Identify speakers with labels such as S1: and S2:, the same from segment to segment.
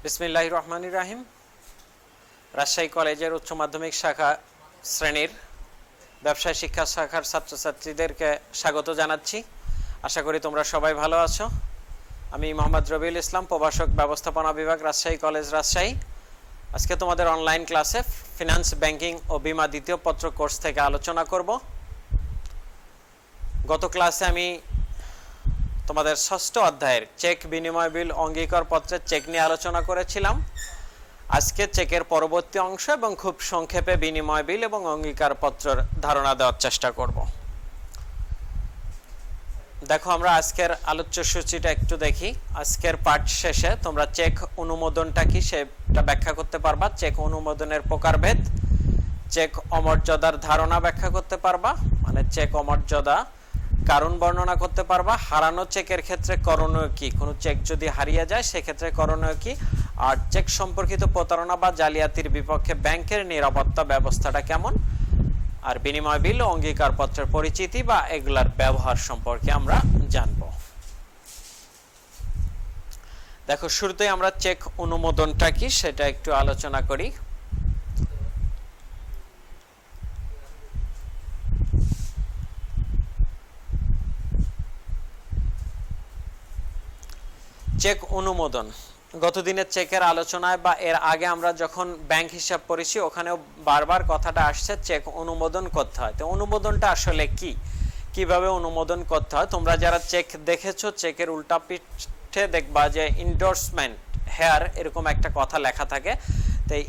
S1: বিসমিল্লাহির রহমানির রহিম। রাজশাহী কলেজের উচ্চ মাধ্যমিক শাখা শ্রেণীর ব্যবসায় শিক্ষা শাখার ছাত্রছাত্রীদেরকে স্বাগত জানাচ্ছি। আশা করি তোমরা সবাই ভালো আছো। আমি মোহাম্মদ রবিউল ইসলাম, প্রভাষক ব্যবস্থাপনা বিভাগ, রাজশাহী কলেজ, রাজশাহী। আজকে তোমাদের অনলাইন ক্লাসে ফিনান্স, ব্যাংকিং ও বীমা দ্বিতীয় পত্র কোর্স থেকে আলোচনা করব। গত ক্লাসে আমি তোমাদের ষষ্ঠ অধ্যায়ের চেক, বিনিময় বিল, অঙ্গীকার পত্রের চেক নিয়ে আলোচনা করেছিলাম। আজকে চেকের পরবর্তী অংশ এবং খুব সংক্ষেপে বিনিময় বিল এবং অঙ্গীকার পত্রের ধারণা দেওয়ার চেষ্টা করব। দেখো, আমরা আজকের আলোচ্য সূচিটা একটু দেখি। আজকের পাঠ শেষে তোমরা চেক অনুমোদনটা কি সেটা ব্যাখ্যা করতে পারবা, চেক অনুমোদনের প্রকারভেদ, চেক অমর্যাদার ধারণা ব্যাখ্যা করতে পারবা, মানে চেক অমর্যাদা কারণ বর্ণনা করতে পারবা, হারানো চেকের ক্ষেত্রে করণীয় কি, কোনো চেক যদি হারিয়ে যায় সেক্ষেত্রে করণীয় কি, আর চেক সম্পর্কিত প্রতারণা বা জালিয়াতির বিপক্ষে ব্যাংকের নিরাপত্তা ব্যবস্থাটা কেমন, আর বিনিময় বিল ও অঙ্গীকার পত্রের পরিচিতি বা এগুলার ব্যবহার সম্পর্কে আমরা জানব। দেখো, শুরুতেই আমরা চেক অনুমোদনটা কি সেটা একটু আলোচনা করি। চেক অনুমোদন গতদিনের চেকের আলোচনায় বা এর আগে আমরা যখন ব্যাংক হিসাব পড়েছি ওখানেও বারবার কথাটা আসছে, চেক অনুমোদন করতে হয়। তো অনুমোদনটা আসলে কি, কিভাবে অনুমোদন করতে হয়? তোমরা যারা চেক দেখেছো, চেকের উল্টা পিঠে দেখবা যে ইন্ডোর্সমেন্ট হেয়ার এরকম একটা কথা লেখা থাকে। তো এই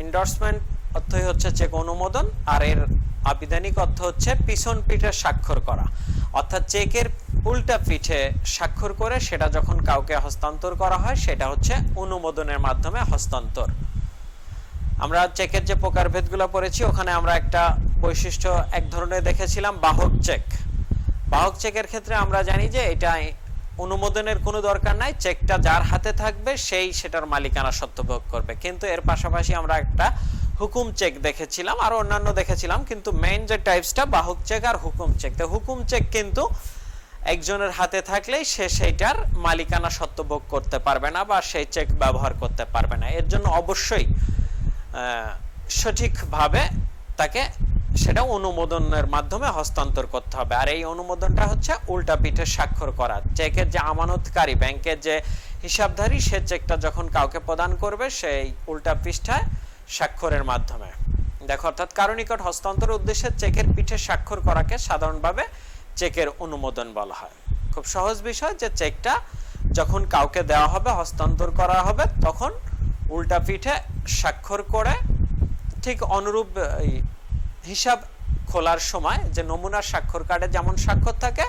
S1: ইন্ডোর্সমেন্ট অর্থই হচ্ছে চেক অনুমোদন, আর এর আবিধানিক অর্থ হচ্ছে পিছন পিঠে স্বাক্ষর করা, অর্থাৎ চেকের উল্টা পিঠে স্বাক্ষর করে সেটা যখন কাউকে হস্তান্তর করা হয় সেটা হচ্ছে অনুমোদনের মাধ্যমে হস্তান্তর। আমরা চেকের যে প্রকারভেদগুলো পড়েছি ওখানে আমরা একটা বৈশিষ্ট্য এক ধরনের দেখেছিলাম, বাহক চেক। বাহক চেকের ক্ষেত্রে আমরা জানি যে এটা অনুমোদনের কোনো দরকার নাই, চেকটা যার হাতে থাকবে সেই সেটার মালিকানা সত্ত্ব ভোগ করবে। কিন্তু এর পাশাপাশি আমরা একটা হুকুম চেক দেখেছিলাম আর অন্যান্য দেখেছিলাম, কিন্তু মেইন যে টাইপসটা বাহক চেক আর হুকুম চেক। তো হুকুম চেক কিন্তু একজনের হাতে থাকলেই সে সেইটার মালিকানা সত্ত্ব ভোগ করতে পারবে না বা সেই চেক ব্যবহার করতে পারবে না। এর জন্য অবশ্যই সঠিকভাবে তাকে সেটা অনুমোদনের মাধ্যমে হস্তান্তর করতে হবে। আর এই অনুমোদনটা হচ্ছে উল্টা পিঠে স্বাক্ষর করা। চেকের যে আমানতকারী, ব্যাংকের যে হিসাবধারী, সে চেকটা যখন কাউকে প্রদান করবে সেই উল্টা পৃষ্ঠায় স্বাক্ষরের মাধ্যমে। দেখো, অর্থাৎ কারো নিকট হস্তান্তরের উদ্দেশ্যে চেকের পিঠে স্বাক্ষর করাকে সাধারণভাবে চেকের অনুমোদন বলা হয়। খুব সহজ বিষয় যে চেকটা যখন কাউকে দেওয়া হবে, হস্তান্তর করা হবে, তখন উল্টা পিঠে স্বাক্ষর করে ঠিক অনুরূপ হিসাব খোলার সময় যে নমুনার স্বাক্ষর কার্ডে যেমন স্বাক্ষর থাকে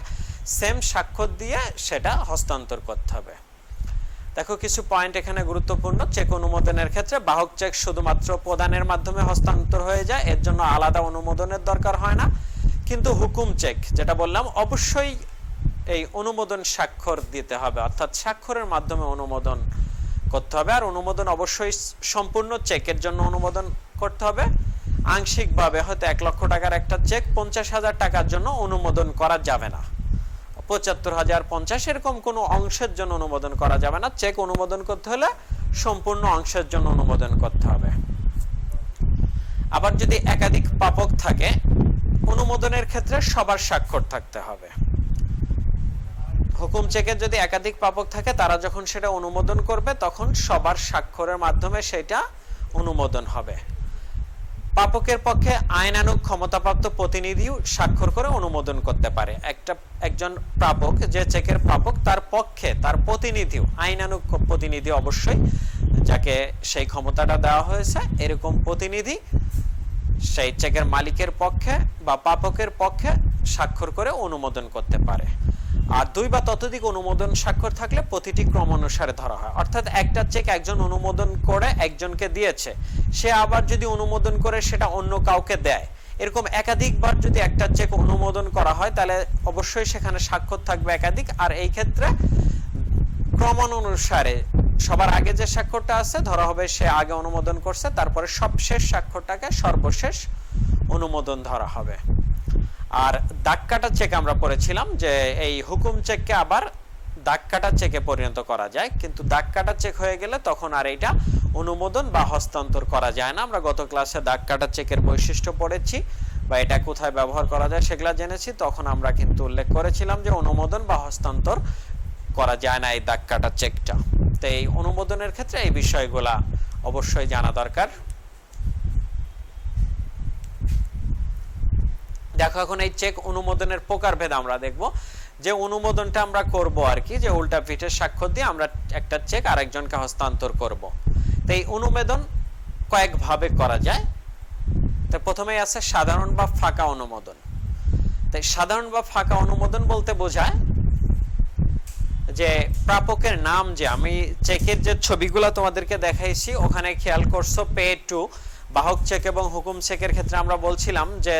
S1: সেম স্বাক্ষর দিয়ে সেটা হস্তান্তর করতে হবে। দেখো, কিছু পয়েন্ট এখানে গুরুত্বপূর্ণ। চেক অনুমোদনের ক্ষেত্রে বাহক চেক শুধুমাত্র প্রদানের মাধ্যমে হস্তান্তর হয়ে যায়, এর জন্য আলাদা অনুমোদনের দরকার হয় না। কিন্তু হুকুম চেক যেটা বললাম, অবশ্যই এই অনুমোদন স্বাক্ষর দিতে হবে, অর্থাৎ স্বাক্ষরের মাধ্যমে অনুমোদন করতে হবে। আর অনুমোদন অবশ্যই সম্পূর্ণ চেকের জন্য অনুমোদন করতে হবে। আংশিকভাবে হয়তো 1 লক্ষ টাকার একটা চেক 50,000 টাকার জন্য অনুমোদন করা যাবে না, 75,050 এরকম কোনো অংশের জন্য অনুমোদন করা যাবে না। চেক অনুমোদন করতে হলে সম্পূর্ণ অংশের জন্য অনুমোদন করতে হবে। আবার যদি একাধিক প্রাপক থাকে, অনুমোদনের ক্ষেত্রে সবার স্বাক্ষর থাকতে হবে। হুকুম চেকের যদি একাধিক প্রাপক থাকে, তারা যখন সেটা অনুমোদন করবে তখন সবার স্বাক্ষরের মাধ্যমে সেটা অনুমোদন হবে। প্রাপকের পক্ষে আইনানুগ ক্ষমতাপ্রাপ্ত প্রতিনিধিও স্বাক্ষর করে অনুমোদন করতে পারে। একজন প্রাপক, যে চেকের প্রাপক, তার পক্ষে তার প্রতিনিধিও, আইনানুগ প্রতিনিধি অবশ্যই, যাকে সেই ক্ষমতাটা দেওয়া হয়েছে, এরকম প্রতিনিধি সেই চেকের মালিকের পক্ষে বা প্রাপকের পক্ষে স্বাক্ষর করে অনুমোদন করতে পারে। আর 2 বা ততোধিক অনুমোদন স্বাক্ষর থাকলে প্রতিটি ক্রম অনুসারে ধরা হয়। অর্থাৎ একটা চেক একজন অনুমোদন করে একজনকে দিয়েছে, সে আবার যদি অনুমোদন করে সেটা অন্য কাউকে দেয়, এরকম একাধিকবার যদি একটা চেক অনুমোদন করা হয় তাহলে অবশ্যই সেখানে স্বাক্ষর থাকবে একাধিক। আর এই ক্ষেত্রে ক্রমানুসারে সবার আগে যে স্বাক্ষরটা আছে ধরা হবে সে আগে অনুমোদন করছে, তারপরে সবশেষ স্বাক্ষরটাকে সর্বশেষ অনুমোদন ধরা হবে। আর দাগ কাটা চেক আমরা পড়েছিলাম যে এই হুকুম চেককে আবার দাগ কাটা চেকে পরিণত করা যায়, কিন্তু দাগ কাটা চেক হয়ে গেলে তখন আর এটা অনুমোদন বা হস্তান্তর করা যায় না। আমরা গত ক্লাসে দাগ কাটা চেকের বৈশিষ্ট্য পড়েছি বা এটা কোথায় ব্যবহার করা যায় সেগুলো জেনেছি। তখন আমরা কিন্তু উল্লেখ করেছিলাম যে অনুমোদন বা হস্তান্তর করা যায় না এই দাগ কাটা চেকটা। তো এই অনুমোদনের ক্ষেত্রে এই বিষয়গুলা অবশ্যই জানা দরকার। দেখো এখন এই চেক অনুমোদনের প্রকারভেদ আমরা দেখব। যে অনুমোদনটা আমরা করব আর কি, যে উল্টা পিঠের স্বাক্ষর দিয়ে আমরা একটা চেক আরেকজনকে হস্তান্তর করব। তো এই অনুমোদন কয়েক ভাবে করা যায়। তো প্রথমেই আছে সাধারণ বা ফাঁকা অনুমোদন। তাই সাধারণ বা ফাঁকা অনুমোদন বলতে বোঝায় যে প্রাপকের নাম, যে আমি চেকের যে ছবিগুলো তোমাদেরকে দেখাইছি ওখানে খেয়াল করছো পে টু বাহক চেক এবং হুকুম চেকের ক্ষেত্রে আমরা বলছিলাম যে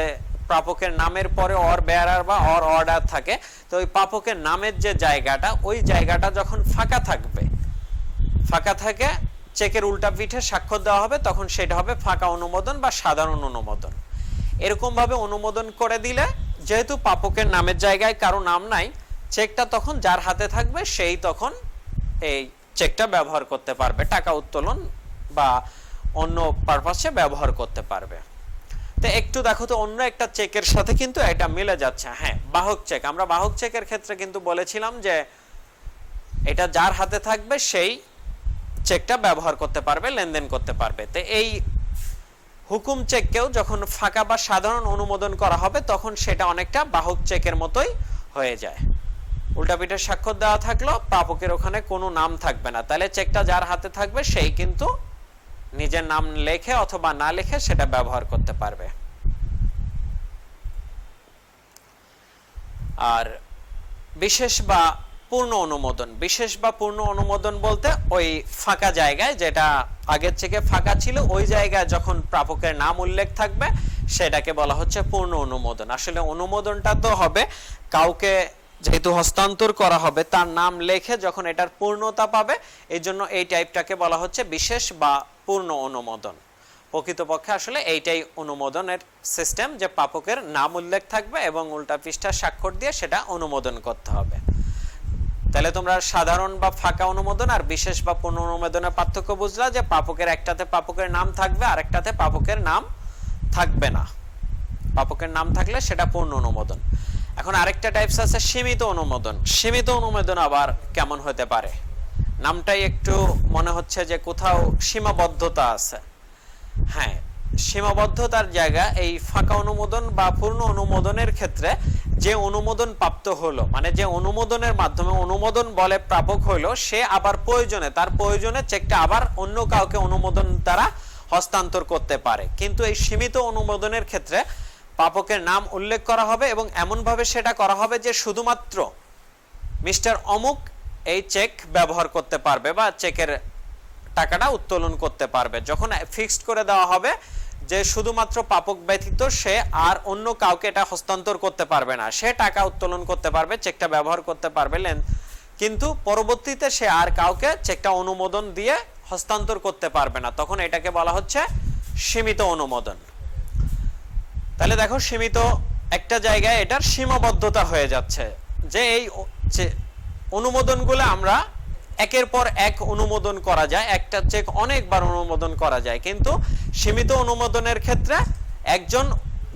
S1: প্রাপকের নামের পরে অর বেয়ারার বা অর অর্ডার থাকে। তো ওই প্রাপকের নামের যে জায়গাটা, ওই জায়গাটা যখন ফাঁকা থাকবে, ফাঁকা থাকে চেকের উল্টা পিঠে স্বাক্ষর দেওয়া হবে, তখন সেটা হবে ফাঁকা অনুমোদন বা সাধারণ অনুমোদন। এরকম ভাবে অনুমোদন করে দিলে যেহেতু প্রাপকের নামের জায়গায় কারো নাম নাই, চেকটা তখন যার হাতে থাকবে সেই তখন এই চেকটা ব্যবহার করতে পারবে, টাকা উত্তোলন বা অন্য পারপাসে ব্যবহার করতে পারবে। তো একটু দেখো তো অন্য একটা চেকের সাথে কিন্তু এটা মিলে যাচ্ছে। হ্যাঁ, বাহক চেক, আমরা বাহক চেকের ক্ষেত্রে কিন্তু বলেছিলাম যে এটা যার হাতে থাকবে সেই চেকটা ব্যবহার করতে পারবে, লেনদেন করতে পারবে। তো এই হুকুম চেককেও যখন ফাঁকা বা সাধারণ অনুমোদন করা হবে তখন সেটা অনেকটা বাহক চেকের মতোই হয়ে যায়। উল্টা পিঠে স্বাক্ষর দেওয়া থাকলো, প্রাপকের ওখানে কোনো নাম থাকবে না, তাহলে চেকটা যার হাতে থাকবে সেই কিন্তু নিজের নাম লেখে অথবা না লেখে সেটা ব্যবহার করতে পারবে। আর বিশেষ বা পূর্ণ অনুমোদন, বিশেষ বা পূর্ণ অনুমোদন বলতে ওই ফাঁকা জায়গায়, যেটা আগের থেকে ফাঁকা ছিল ওই জায়গায় যখন প্রাপকের নাম উল্লেখ থাকবে সেটাকে বলা হচ্ছে পূর্ণ অনুমোদন। আসলে অনুমোদনটা তো হবে কাউকে যেহেতু হস্তান্তর করা হবে তার নাম লেখে যখন এটার পূর্ণতা পাবে, এই জন্য এই টাইপটাকে বলা হচ্ছে বিশেষ বা পূর্ণ অনুমোদন। প্রকৃতপক্ষে আসলে এইটাই অনুমোদনের সিস্টেম, যে প্রাপকের নাম উল্লেখ থাকবে এবং উল্টা পৃষ্ঠা স্বাক্ষর দিয়ে সেটা অনুমোদন করতে হবে। তাহলে তোমরা সাধারণ বা ফাঁকা অনুমোদন আর বিশেষ বা পূর্ণ অনুমোদনের পার্থক্য বুঝলা, যে প্রাপকের একটাতে প্রাপকের নাম থাকবে আর একটাতে প্রাপকের নাম থাকবে না। প্রাপকের নাম থাকলে সেটা পূর্ণ অনুমোদন। এখন আরেকটা টাইপস আছে সীমিত অনুমোদন। সীমিত অনুমোদন আবার কেমন হতে পারে? নামটাই একটু মনে হচ্ছে যে কোথাও সীমাবদ্ধতা আছে। হ্যাঁ, সীমাবদ্ধতার জায়গা এই ফাঁকা অনুমোদন বা পূর্ণ অনুমোদনের ক্ষেত্রে যে অনুমোদন প্রাপ্ত হলো, মানে যে অনুমোদনের মাধ্যমে অনুমোদন বলে প্রাপক হইলো, সে আবার প্রয়োজনে তার প্রয়োজনে চেকটা আবার অন্য কাউকে অনুমোদন দ্বারা হস্তান্তর করতে পারে। কিন্তু এই সীমিত অনুমোদনের ক্ষেত্রে প্রাপকের নাম উল্লেখ করা হবে এবং এমন ভাবে সেটা করা হবে যে শুধুমাত্র মিস্টার অমুক এই চেক ব্যবহার করতে পারবে বা চেকের টাকাটা উত্তোলন করতে পারবে। যখন ফিক্সড করে দেওয়া হবে যে শুধুমাত্র প্রাপক ব্যতীত সে আর অন্য কাউকে এটা হস্তান্তর করতে পারবে না, সে টাকা উত্তোলন করতে পারবে, চেকটা ব্যবহার করতে পারবে, কিন্তু পরবর্তীতে সে আর কাউকে চেকটা অনুমোদন দিয়ে হস্তান্তর করতে পারবে না, তখন এটাকে বলা হচ্ছে সীমিত অনুমোদন। তাহলে দেখো সীমিত একটা জায়গায় এটার সীমাবদ্ধতা হয়ে যাচ্ছে, যে এই অনুমোদনগুলো আমরা একের পর এক অনুমোদন করা যায়, একটা চেক অনেকবার অনুমোদন করা যায়, কিন্তু সীমিত অনুমোদনের ক্ষেত্রে একজন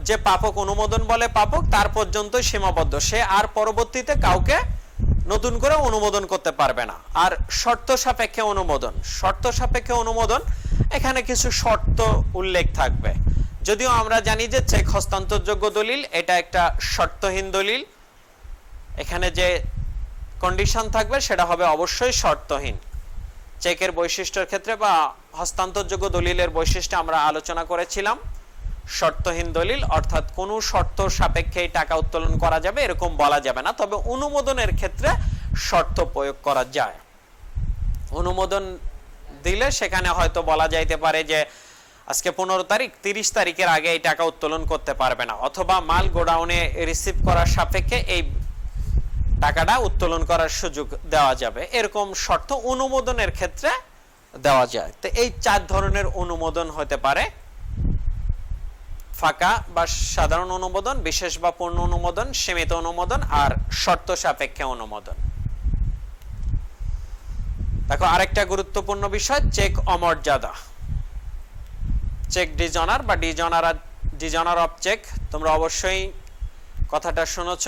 S1: যে প্রাপক অনুমোদন বলে প্রাপক তার পর্যন্তই সীমাবদ্ধ, সে আর পরবর্তীতে কাউকে নতুন করে অনুমোদন করতে পারবে না। আর শর্ত সাপেক্ষে অনুমোদন, শর্ত সাপেক্ষে অনুমোদন এখানে কিছু শর্ত উল্লেখ থাকবে। যদিও আমরা জানি যে চেক হস্তান্তরযোগ্য দলিল এটা একটা শর্তহীন দলিল, এখানে যে কন্ডিশন থাকবে সেটা হবে অবশ্যই শর্তহীন। চেকের বৈশিষ্ট্যের ক্ষেত্রে বা হস্তান্তরযোগ্য দলিলের বৈশিষ্ট্য আমরা আলোচনা করেছিলাম, শর্তহীন দলিল অর্থাৎ কোনো শর্ত সাপেক্ষে টাকা উত্তোলন করা যাবে এরকম বলা যাবে না, তবে অনুমোদনের ক্ষেত্রে শর্ত প্রয়োগ করা যায়। অনুমোদন দিলে সেখানে হয়তো বলা যাইতে পারে যে আজকে 15 তারিখ, 30 তারিখের আগে এই টাকা উত্তোলন করতে পারবে না, অথবা মাল গোডাউনে রিসিভ করার সাপেক্ষে এই টাকাটা উত্তোলন করার সুযোগ দেওয়া যাবে, এরকম শর্ত অনুমোদনের ক্ষেত্রে দেওয়া যায়। তো এই 4 ধরনের অনুমোদন হতে পারে: ফাঁকা বা সাধারণ অনুমোদন, বিশেষ বা পূর্ণ অনুমোদন, সীমিত অনুমোদন আর শর্ত সাপেক্ষে অনুমোদন। দেখো আরেকটা গুরুত্বপূর্ণ বিষয় চেক অমর্যাদা, চেক ডিজনার বা ডিজনার অফ চেক। তোমরা অবশ্যই কথাটা শুনেছ।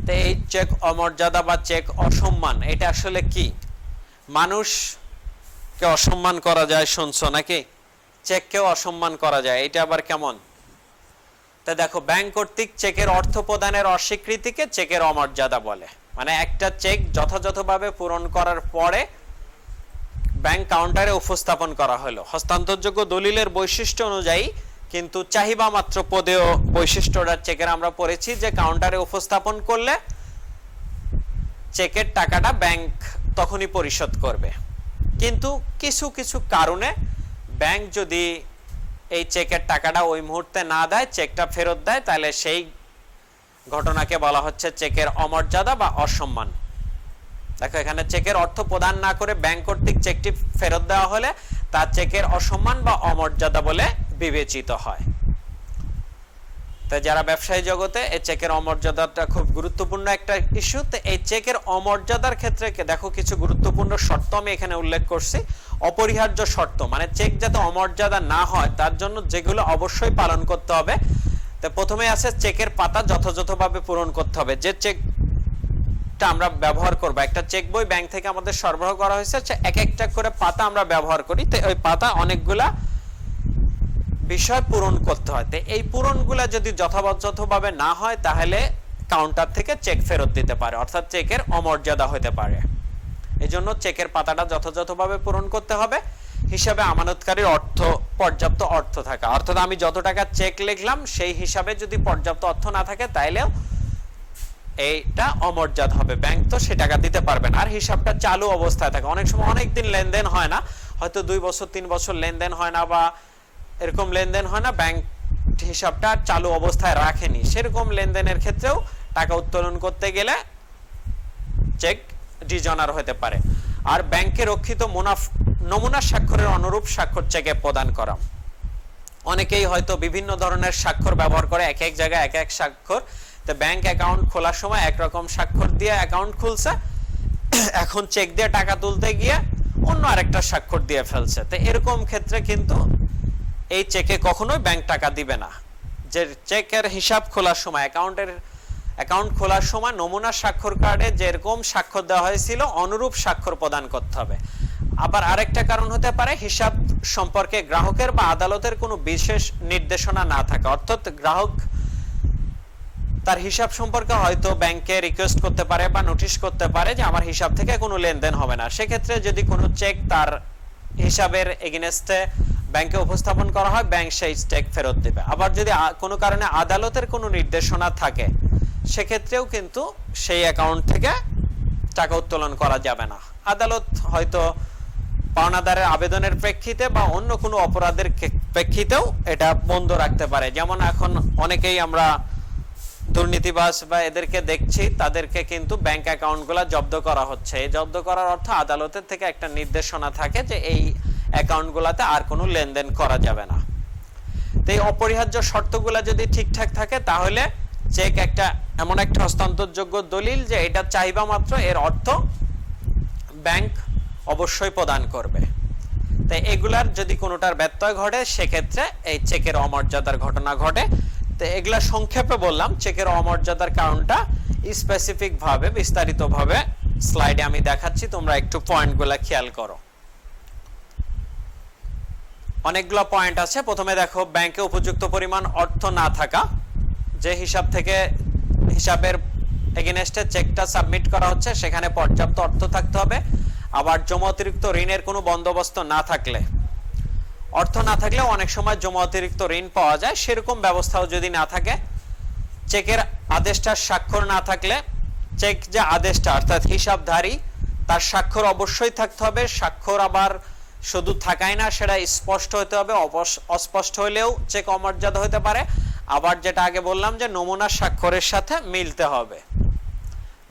S1: তো এই চেক অমর্যাদা বা চেক অসম্মান এটা আসলে কি? মানুষকে অসম্মান করা যায় শুনছো নাকি? চেককেও অসম্মান করা যায়, এটা আবার কেমন? তা দেখো ব্যাংক কর্তৃক চেকের অর্থ প্রদানের অস্বীকৃতিকে চেকের অমর্যাদা বলে। মানে একটা চেক যথাযথভাবে পূরণ করার পরে ব্যাংক কাউন্টারে উপস্থাপন করা হলো হস্তান্তরযোগ্য দলিলের বৈশিষ্ট্য অনুযায়ী, কিন্তু চাহিদা মাত্র পদেয় বৈশিষ্ট্যটা চেকের আমরা পড়েছি যে কাউন্টারে উপস্থাপন করলে চেকের টাকাটা ব্যাংক তখনই পরিশোধ করবে। কিন্তু কিছু কিছু কারণে ব্যাংক যদি এই চেকের টাকাটা ওই মুহূর্তে না দেয়, চেকটা ফেরত দেয়, তাহলে সেই ঘটনাকে বলা হচ্ছে চেকের অমর্যাদা বা অসম্মান। দেখো এখানে চেকের অর্থ প্রদান না করে ব্যাংক কর্তৃক চেকটি ফেরত দেওয়া হলে তা চেকের অসম্মান বা অমর্যাদা বলে বিবেচিত হয়। তাই যারা ব্যবসায়ী জগতে এই চেকের অমর্যাদাটা খুব গুরুত্বপূর্ণ একটা ইস্যু। তো এই চেকের অমর্যাদার ক্ষেত্রে দেখো কিছু গুরুত্বপূর্ণ শর্ত আমি এখানে উল্লেখ করছি, অপরিহার্য শর্ত। মানে চেক যাতে অমর্যাদা না হয় তার জন্য যেগুলো অবশ্যই পালন করতে হবে। তো প্রথমে আছে চেকের পাতা যথাযথভাবে পূরণ করতে হবে। যে চেকটা আমরা ব্যবহার করব, একটা চেক বই ব্যাংক থেকে আমাদের সরবরাহ করা হয়েছে, এক একটা করে পাতা আমরা ব্যবহার করি। তো ওই পাতা অনেকগুলা বিষয় পূরণ করতে হয়। তো এই পূরণগুলা যদি যথাযথভাবে না হয় তাহলে কাউন্টার থেকে চেক ফেরত দিতে পারে, অর্থাৎ চেকের অমর্যাদা হতে পারে। এই জন্য চেকের পাতাটা যথাযথভাবে পূরণ করতে হবে। হিসাবে আমানতকারীর পর্যাপ্ত অর্থ থাকা, অর্থাৎ আমি যত টাকা চেক লিখলাম সেই হিসাবে যদি পর্যাপ্ত অর্থ না থাকে তাইলেও এইটা অমর্যাদা হবে, ব্যাংক তো সে টাকা দিতে পারবে না। আর হিসাবটা চালু অবস্থায় থাকে, অনেক সময় অনেক দিন লেনদেন হয় না, হয়তো 2 বছর 3 বছর লেনদেন হয় না বা এরকম লেনদেন হয় না, ব্যাংক হিসাবটা চালু অবস্থায় রাখেনি, সেরকম লেনদেনের ক্ষেত্রেও টাকা উত্তোলন করতে গেলে চেক ডিজনার হতে পারে। আর ব্যাংকে রক্ষিত নমুনা স্বাক্ষরের অনুরূপ স্বাক্ষর চেকে প্রদান করা। অনেকেই হয়তো বিভিন্ন ধরনের স্বাক্ষর ব্যবহার করে, এক এক জায়গায় এক এক স্বাক্ষর। তো ব্যাংক অ্যাকাউন্ট খোলার সময় একরকম স্বাক্ষর দিয়ে অ্যাকাউন্ট খুলছে, এখন চেক দিয়ে টাকা তুলতে গিয়ে অন্য আরেকটা স্বাক্ষর দিয়ে ফেলছে। তো এরকম ক্ষেত্রে কিন্তু এই চেকে কখনোই ব্যাংক টাকা দিবে না। যে চেকের হিসাব খোলার সময় অ্যাকাউন্ট খোলার সময় নমুনা স্বাক্ষর কার্ডে যেরকম স্বাক্ষর দেওয়া হয়েছিল অনুরূপ স্বাক্ষর প্রদান করতে হবে। আবার আরেকটা কারণ হতে পারে হিসাব সম্পর্কে গ্রাহকের বা আদালতের কোনো বিশেষ নির্দেশনা না থাকা, অর্থাৎ গ্রাহক তার হিসাব সম্পর্কে হয়তো ব্যাংকে রিকোয়েস্ট করতে পারে বা নোটিশ করতে পারে যে আমার হিসাব থেকে কোনো লেনদেন হবে না। সেক্ষেত্রে যদি কোনো চেক তার হিসাবের এগেইনস্টে ব্যাংকে উপস্থাপন করা হয়, ব্যাংক সেই চেক ফেরত দেবে। আবার যদি কোনো কারণে আদালতের কোনো নির্দেশনা থাকে সেক্ষেত্রেও কিন্তু সেই অ্যাকাউন্ট থেকে টাকা উত্তোলন করা যাবে না। আদালত হয়তো পাওনাদারের আবেদনের প্রেক্ষিতে বা অন্য কোনো অপরাধের প্রেক্ষিতেও এটা বন্ধ রাখতে পারে। যেমন এখন অনেকেই আমরা দুর্নীতিবাজ বা এদেরকে দেখছি, তাদেরকে কিন্তু ব্যাংক অ্যাকাউন্টগুলো জব্দ করা হচ্ছে। এই জব্দ করার অর্থ আদালতের থেকে একটা নির্দেশনা থাকে যে এই অ্যাকাউন্টগুলোতে আর কোনো লেনদেন করা যাবে না। তো এই অপরিহার্য শর্তগুলো যদি ঠিকঠাক থাকে তাহলে চেক এমন একটা হস্তান্তরযোগ্য দলিল যে এটা চাহিদা মাত্র, এর অর্থ ব্যাংক অবশ্যই প্রদান করবে। তাই এগুলার যদি কোনোটার ব্যত্যয় ঘটে সেক্ষেত্রে এই চেকের অমর্যাদার ঘটনা ঘটে। তো এগুলা সংক্ষেপে বললাম, চেকের অমর্যাদার কারণটা স্পেসিফিক ভাবে বিস্তারিতভাবে স্লাইডে আমি দেখাচ্ছি, তোমরা একটু পয়েন্টগুলো খেয়াল করো। অনেকগুলো পয়েন্ট আছে। প্রথমে দেখো ব্যাংকে উপযুক্ত পরিমাণ অর্থ না থাকা, যে হিসাব থেকে হিসাবের এগেইনস্টে চেকটা সাবমিট করা হচ্ছে সেখানে পর্যাপ্ত অর্থ থাকতে হবে। আবার জমা অতিরিক্ত ঋণের কোনো বন্দোবস্ত না থাকলে, অর্থ না থাকলেও অনেক সময় জমা অতিরিক্ত ঋণ পাওয়া যায়, সেরকম ব্যবস্থাও যদি না থাকে, চেকের আদেশটার স্বাক্ষর না থাকলে, চেক যে আদেশটা অর্থাৎ হিসাবধারী তার স্বাক্ষর অবশ্যই থাকতে হবে। স্বাক্ষর আবার শুধু থাকাই না, সেটা স্পষ্ট হতে হবে, অস্পষ্ট হলেও চেক অমর্যাদা হতে পারে। আবার যেটা আগে বললাম যে নমুনা স্বাক্ষরের সাথে মিলতে হবে,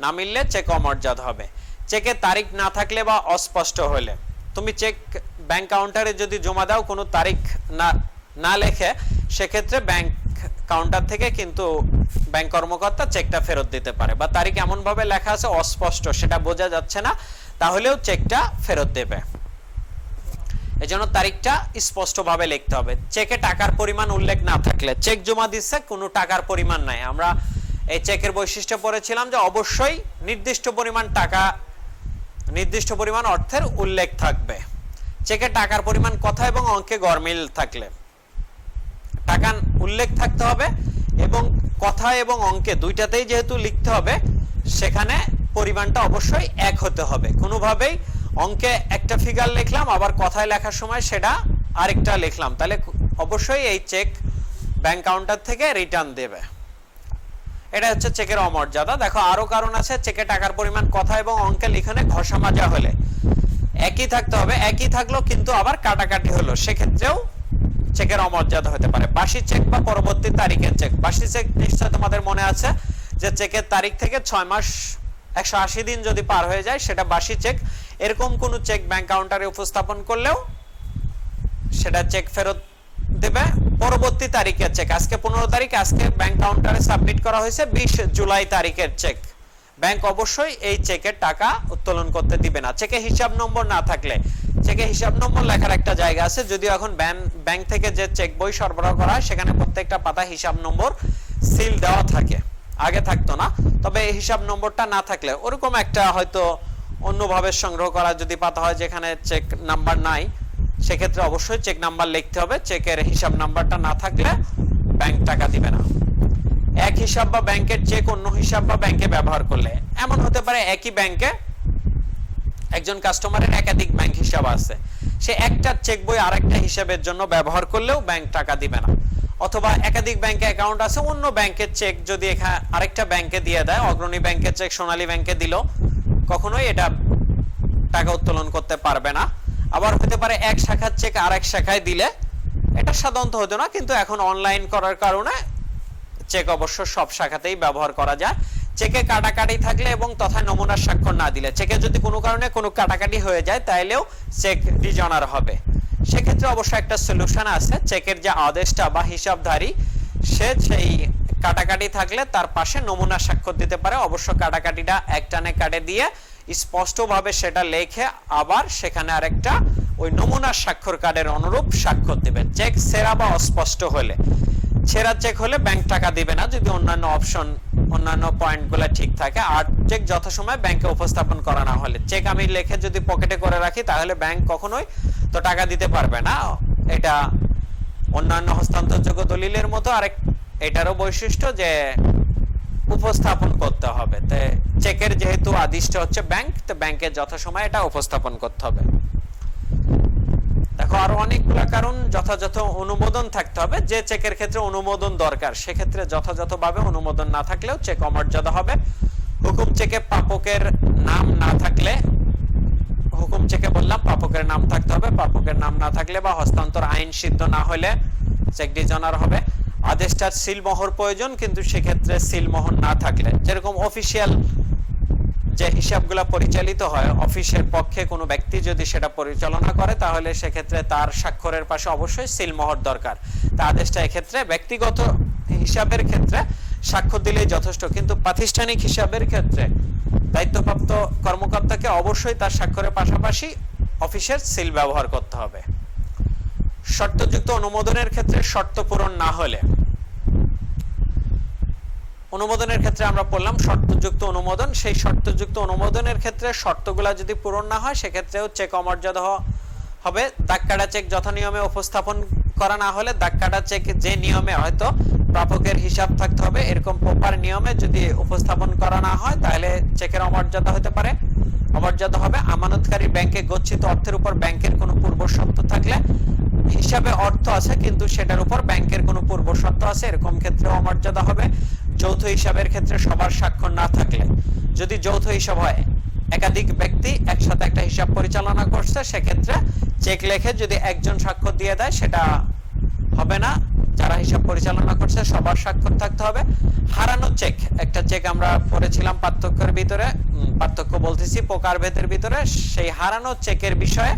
S1: না মিললে চেক অমর্যাদা হবে। চেকের তারিখ না থাকলে বা অস্পষ্ট হলে, তুমি চেক ব্যাংক কাউন্টারে যদি জমা দাও কোনো তারিখ না লেখে, সেক্ষেত্রে ব্যাংক কাউন্টার থেকে কিন্তু ব্যাংক কর্মকর্তা চেকটা ফেরত দিতে পারে, বা তারিখ এমন ভাবে লেখা আছে অস্পষ্ট, সেটা বোঝা যাচ্ছে না, তাহলেও চেকটা ফেরত দেবে। এজন্য তারিখটা স্পষ্টভাবে লিখতে হবে। চেকে টাকার পরিমাণ উল্লেখ না থাকলে, চেক জমা দিচ্ছে কোনো টাকার পরিমাণ নাই, আমরা এই চেকের বৈশিষ্ট্য পড়েছিলাম যে অবশ্যই নির্দিষ্ট পরিমাণ টাকা, নির্দিষ্ট পরিমাণ অর্থের উল্লেখ থাকবে। চেকে টাকার পরিমাণ কথা এবং অঙ্কে গরমিল থাকলে, টাকা উল্লেখ থাকতে হবে এবং কথা এবং অঙ্কে দুইটাতেই যেহেতু লিখতে হবে, সেখানে পরিমাণটা অবশ্যই এক হতে হবে। কোনোভাবেই অঙ্কে একটা ফিগার লিখলাম আবার কথায় লেখার সময় সেটা আরেকটা লিখলাম, তাহলে অবশ্যই এই চেক ব্যাংক কাউন্টার থেকে রিটার্ন দেবে। এটা হচ্ছে চেকের অমর্যাদা। দেখো আরো কারণ আছে, চেকে টাকার পরিমাণ কথা এবং অঙ্কে লিখনে ঘষা মাজা হলে একই থাকতে হবে, একই থাকলো কিন্তু আবার কাটাকাটি হলো, সেক্ষেত্রেও চেকের অমর্যাদা হতে পারে। বাসি চেক বা পরবর্তী তারিখের চেক। বাসি চেক নিশ্চয় তোমাদের মনে আছে যে চেকের তারিখ থেকে 6 মাস 180 দিন যদি পার হয়ে যায় সেটা বাসি চেক। এরকম কোন চেক ব্যাংক কাউন্টারে উপস্থাপন করলেও সেটা চেক ফেরত দেবে। পরবর্তী তারিখের চেক, আজকে 15 তারিখ, আজকে ব্যাংক কাউন্টারে সাবমিট করা হয়েছে 20 জুলাই তারিখের চেক, ব্যাংক অবশ্যই এই চেকের টাকা উত্তোলন করতে দিবে না। চেকে হিসাব নম্বর না থাকলে, চেকে হিসাব নম্বর লেখার একটা জায়গা আছে, যদিও এখন ব্যাংক থেকে যে চেক বই সরবরাহ করা হয় সেখানে প্রত্যেকটা পাতা হিসাব নম্বর সিল দেওয়া থাকে, আগে থাকতো না। তবে এই হিসাব নম্বরটা না থাকলে ওরকম একটা হয়তো অন্যভাবে সংগ্রহ করা যদি পাতা হয় যেখানে চেক নাম্বার নাই, সেক্ষেত্রে অবশ্যই চেক নাম্বার লিখতে হবে। চেকের হিসাব নাম্বারটা না থাকলে ব্যাংক টাকা দিবে না। এক হিসাব বা ব্যাংকের চেক অন্য হিসাব বা ব্যাংকে ব্যবহার করলে, এমন হতে পারে একই ব্যাংকে একজন কাস্টমারের একাধিক ব্যাংক হিসাব আছে, সে একটা চেক বই আরেকটা হিসাবের জন্য ব্যবহার করলেও ব্যাংক টাকা দিবে না। অথবা একাধিক ব্যাংকে অ্যাকাউন্ট আছে, অন্য ব্যাংকের চেক যদি আরেকটা ব্যাংকে দিয়ে দেয়, অগ্রণী ব্যাংকের চেক সোনালী ব্যাংকে দিল, কখনোই এটা টাকা উত্তোলন করতে পারবে না। আবার হতে পারে এক শাখার চেক আরেক শাখায় দিলে, এটা সাধারণত হতো না, কিন্তু এখন অনলাইন করার কারণে চেক অবশ্য সব শাখাতেই ব্যবহার করা যায়। চেকে কাটাকাটি থাকলে এবং তথা নমুনার স্বাক্ষর না দিলে, চেকে যদি কোনো কারণে কোনো কাটাকাটি হয়ে যায় তাইলেও চেক ডিজনার হবে। সেক্ষেত্রে অবশ্য একটা সলিউশন আছে, চেকের যে আদেশটা বা হিসাবধারী সে সেই কাটাকাটি থাকলে তার পাশে নমুনা স্বাক্ষর দিতে পারে। অবশ্য কাটাকাটিটা একটানে কাটে দিয়ে স্পষ্টভাবে সেটা লেখে আবার সেখানে আরেকটা ওই নমুনা স্বাক্ষর কার্ডের অনুরূপ স্বাক্ষর দিবে। চেক ছেঁড়া বা অস্পষ্ট হলে, ছেঁড়া চেক হলে ব্যাংক টাকা দিবে না যদি অন্যান্য অপশন, অন্যান্য পয়েন্টগুলো ঠিক থাকে। আর চেক যথাসময়ে ব্যাংকে উপস্থাপন করা না হলে, চেক আমি লিখে যদি পকেটে করে রাখি তাহলে ব্যাংক কখনোই তো টাকা দিতে পারবে না। এটা অন্যান্য হস্তান্তরযোগ্য দলিলের মতো আরেক, এটারও বৈশিষ্ট্য যে উপস্থাপন করতে হবে। তো চেকের যেহেতু আদিষ্ট হচ্ছে ব্যাংক, তো ব্যাংকের যথাসময়ে এটা উপস্থাপন করতে হবে। দেখো আরো অনেকগুলো কারণ, যথাযথ অনুমোদন থাকতে হবে। যে চেকের ক্ষেত্রে অনুমোদন দরকার সেক্ষেত্রে যথাযথভাবে অনুমোদন না থাকলেও চেক অমর্যাদা হবে। হুকুম চেকে প্রাপকের নাম না থাকলে, হুকুম চেকে বললাম প্রাপকের নাম থাকতে হবে, প্রাপকের নাম না থাকলে বা হস্তান্তর আইন সিদ্ধ না হলে চেক ডিজনার হবে। আদেশটার সিল মোহর প্রয়োজন, কিন্তু সেক্ষেত্রে সিল মোহর না থাকলে, যেরকম অফিসিয়াল যে হিসাবগুলো পরিচালিত হয় অফিসের পক্ষে কোনো ব্যক্তি যদি সেটা পরিচালনা করে তাহলে সেক্ষেত্রে তার স্বাক্ষরের পাশে অবশ্যই সিল মোহর দরকার। তা আদেশটা এক্ষেত্রে ব্যক্তিগত হিসাবের ক্ষেত্রে স্বাক্ষর দিলেই যথেষ্ট, কিন্তু প্রাতিষ্ঠানিক হিসাবের ক্ষেত্রে দায়িত্বপ্রাপ্ত কর্মকর্তাকে অবশ্যই তার স্বাক্ষরের পাশাপাশি অফিসের সিল ব্যবহার করতে হবে। শর্তযুক্ত অনুমোদনের ক্ষেত্রে শর্ত পূরণ না হলে, অনুমোদনের ক্ষেত্রে আমরা পড়লাম শর্তযুক্ত অনুমোদন, সেই শর্তযুক্ত অনুমোদনের ক্ষেত্রে শর্তগুলা যদি পূরণ না হয় সেক্ষেত্রেও চেক অমর্যাদা হবে। দাগ কাটা চেক যথা নিয়মে উপস্থাপন করা না হলে, দাগ কাটা চেক যে নিয়মে হয়তো প্রাপকের হিসাব থাকতে হবে এরকম প্রপার নিয়মে যদি উপস্থাপন করা না হয় তাহলে চেকের অমর্যাদা হতে পারে, অমর্যাদা হবে। আমানতকারী ব্যাংকে গচ্ছিত অর্থের উপর ব্যাংকের কোনো পূর্ব শর্ত থাকলে, হিসাবে অর্থ আছে কিন্তু সেটার উপর ব্যাংকের কোনো পূর্ব শর্ত আছে, এরকম ক্ষেত্রে অমর্যাদা হবে। যৌথ হিসাবের ক্ষেত্রে সবার স্বাক্ষর না থাকলে, যদি যৌথ হিসাব হয় একাধিক ব্যক্তি একসাথে একটা হিসাব পরিচালনা করছে সেক্ষেত্রে চেক লেখে যদি একজন স্বাক্ষর দিয়ে দেয় সেটা হবে না, যারা হিসাব পরিচালনা করছে সবার স্বাক্ষর থাকতে হবে। হারানো চেক, একটা চেক আমরা পড়েছিলাম পার্থক্যের ভিতরে, পার্থক্য বলতেছি প্রকারভেদের ভিতরে, সেই হারানো চেকের বিষয়ে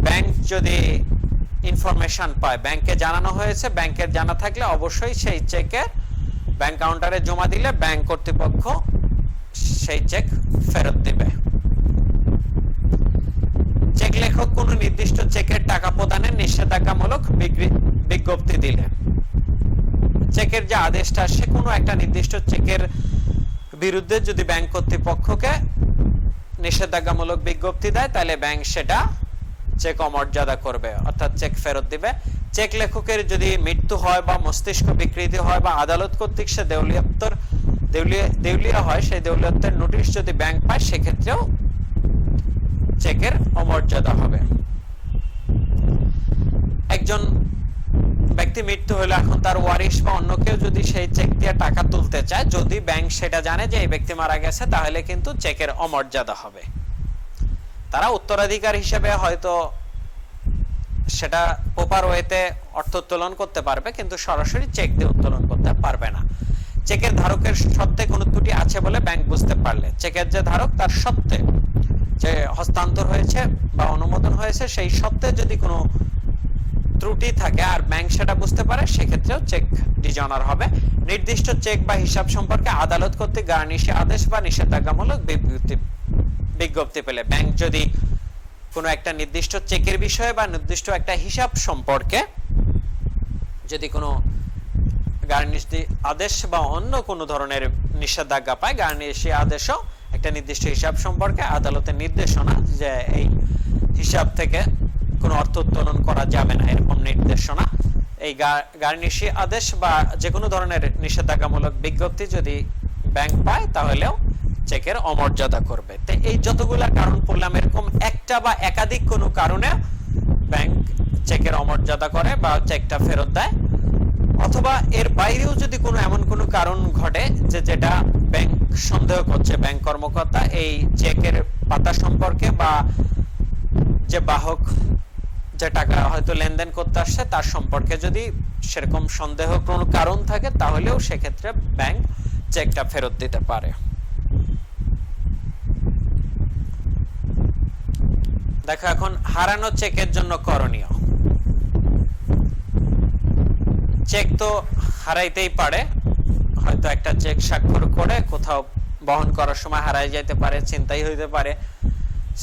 S1: ব্যাংক যদি ইনফরমেশন পায়, ব্যাংকে জানানো হয়েছে, ব্যাংকের জানা থাকলে অবশ্যই সেই চেকে ব্যাংক কাউন্টারে জমা দিলে ব্যাংক কর্তৃপক্ষ সেই চেক ফেরত দিবে। চেক লেখক কোনো নির্দিষ্ট চেকের টাকা প্রদানের নিষেধাজ্ঞামূলক বিজ্ঞপ্তি দিলে, চেকের যে আদেশটা সে কোনো একটা নির্দিষ্ট চেকের বিরুদ্ধে যদি ব্যাংক কর্তৃপক্ষকে নিষেধাজ্ঞামূলক বিজ্ঞপ্তি দেয় তাহলে ব্যাংক সেটা চেক অমর্যাদা করবে, অর্থাৎ চেক ফেরত দিবে। চেক লেখকের যদি মৃত্যু হয় বা মস্তিষ্ক বিকৃতি হয় বা আদালত কর্তৃক সে দেউলিয়া হয়, সেই দেউলিয়ত্বের নোটিশ যদি ব্যাংক পায় সেক্ষেত্রেও চেকের অমর্যাদা হবে। একজন ব্যক্তি মৃত্যু হলো, এখন তার ওয়ারিশ বা অন্য কেউ যদি সেই চেক দিয়ে টাকা তুলতে চায়, যদি ব্যাংক সেটা জানে যে এই ব্যক্তি মারা গেছে তাহলে কিন্তু চেকের অমর্যাদা হবে। তারা উত্তরাধিকার হিসেবে হয়তো সেটা প্রপার ওয়েতে অর্থ উত্তোলন করতে পারবে, কিন্তু সরাসরি চেক দিয়ে উত্তোলন করতে পারবে না। চেকের ধারকের সত্ত্বে কোনো ত্রুটি আছে বলে ব্যাংক বুঝতে পারলে, চেকের যে ধারক তার সত্ত্বে যে হস্তান্তর হয়েছে বা অনুমোদন হয়েছে সেই সত্ত্বে যদি কোনো ত্রুটি থাকে আর ব্যাংক সেটা বুঝতে পারে, সেক্ষেত্রেও চেক ডিজনার হবে। নির্দিষ্ট চেক বা হিসাব সম্পর্কে আদালত কর্তৃক গার্নিশি আদেশ বা নিষেধাজ্ঞামূলক বিজ্ঞপ্তি পেলে, ব্যাংক যদি কোনো একটা নির্দিষ্ট চেকের বিষয়ে বা নির্দিষ্ট একটা হিসাব সম্পর্কে যদি কোনো গার্নিশি আদেশ বা অন্য কোনো ধরনের নিষেধাজ্ঞা পায়, গার্নিশি আদেশও একটা নির্দিষ্ট হিসাব সম্পর্কে আদালতের নির্দেশনা যে এই হিসাব থেকে কোনো অর্থ উত্তোলন করা যাবে না, এরকম নির্দেশনা, এই গার্নিশি আদেশ বা যে কোনো ধরনের নিষেধাজ্ঞামূলক বিজ্ঞপ্তি যদি ব্যাংক পায় তাহলেও চেকের অমর্যাদা করবে। তো এই যতগুলা কারণ বললাম, এরকম একটা বা একাধিক কোনো কারণে ব্যাংক চেকের অমর্যাদা করে বা চেকটা ফেরত দেয়, অথবা এর বাইরেও যদি কোনো এমন কোনো কারণ ঘটে যে যেটা ব্যাংক সন্দেহ করছে, ব্যাংক কর্মকর্তা এই চেকের পাতা সম্পর্কে বা যে বাহক যে টাকা হয়তো লেনদেন করতে আসছে তার সম্পর্কে যদি সেরকম সন্দেহ কোনো কারণ থাকে তাহলেও সেক্ষেত্রে ব্যাংক চেকটা ফেরত দিতে পারে। দেখো এখন হারানো চেকের জন্য করণীয়। চেক তো হারাইতেই পারে, হয়তো একটা চেক স্বাক্ষর করে কোথাও বহন করার সময় হারাই যেতে পারে, ছিনতাই হইতে পারে,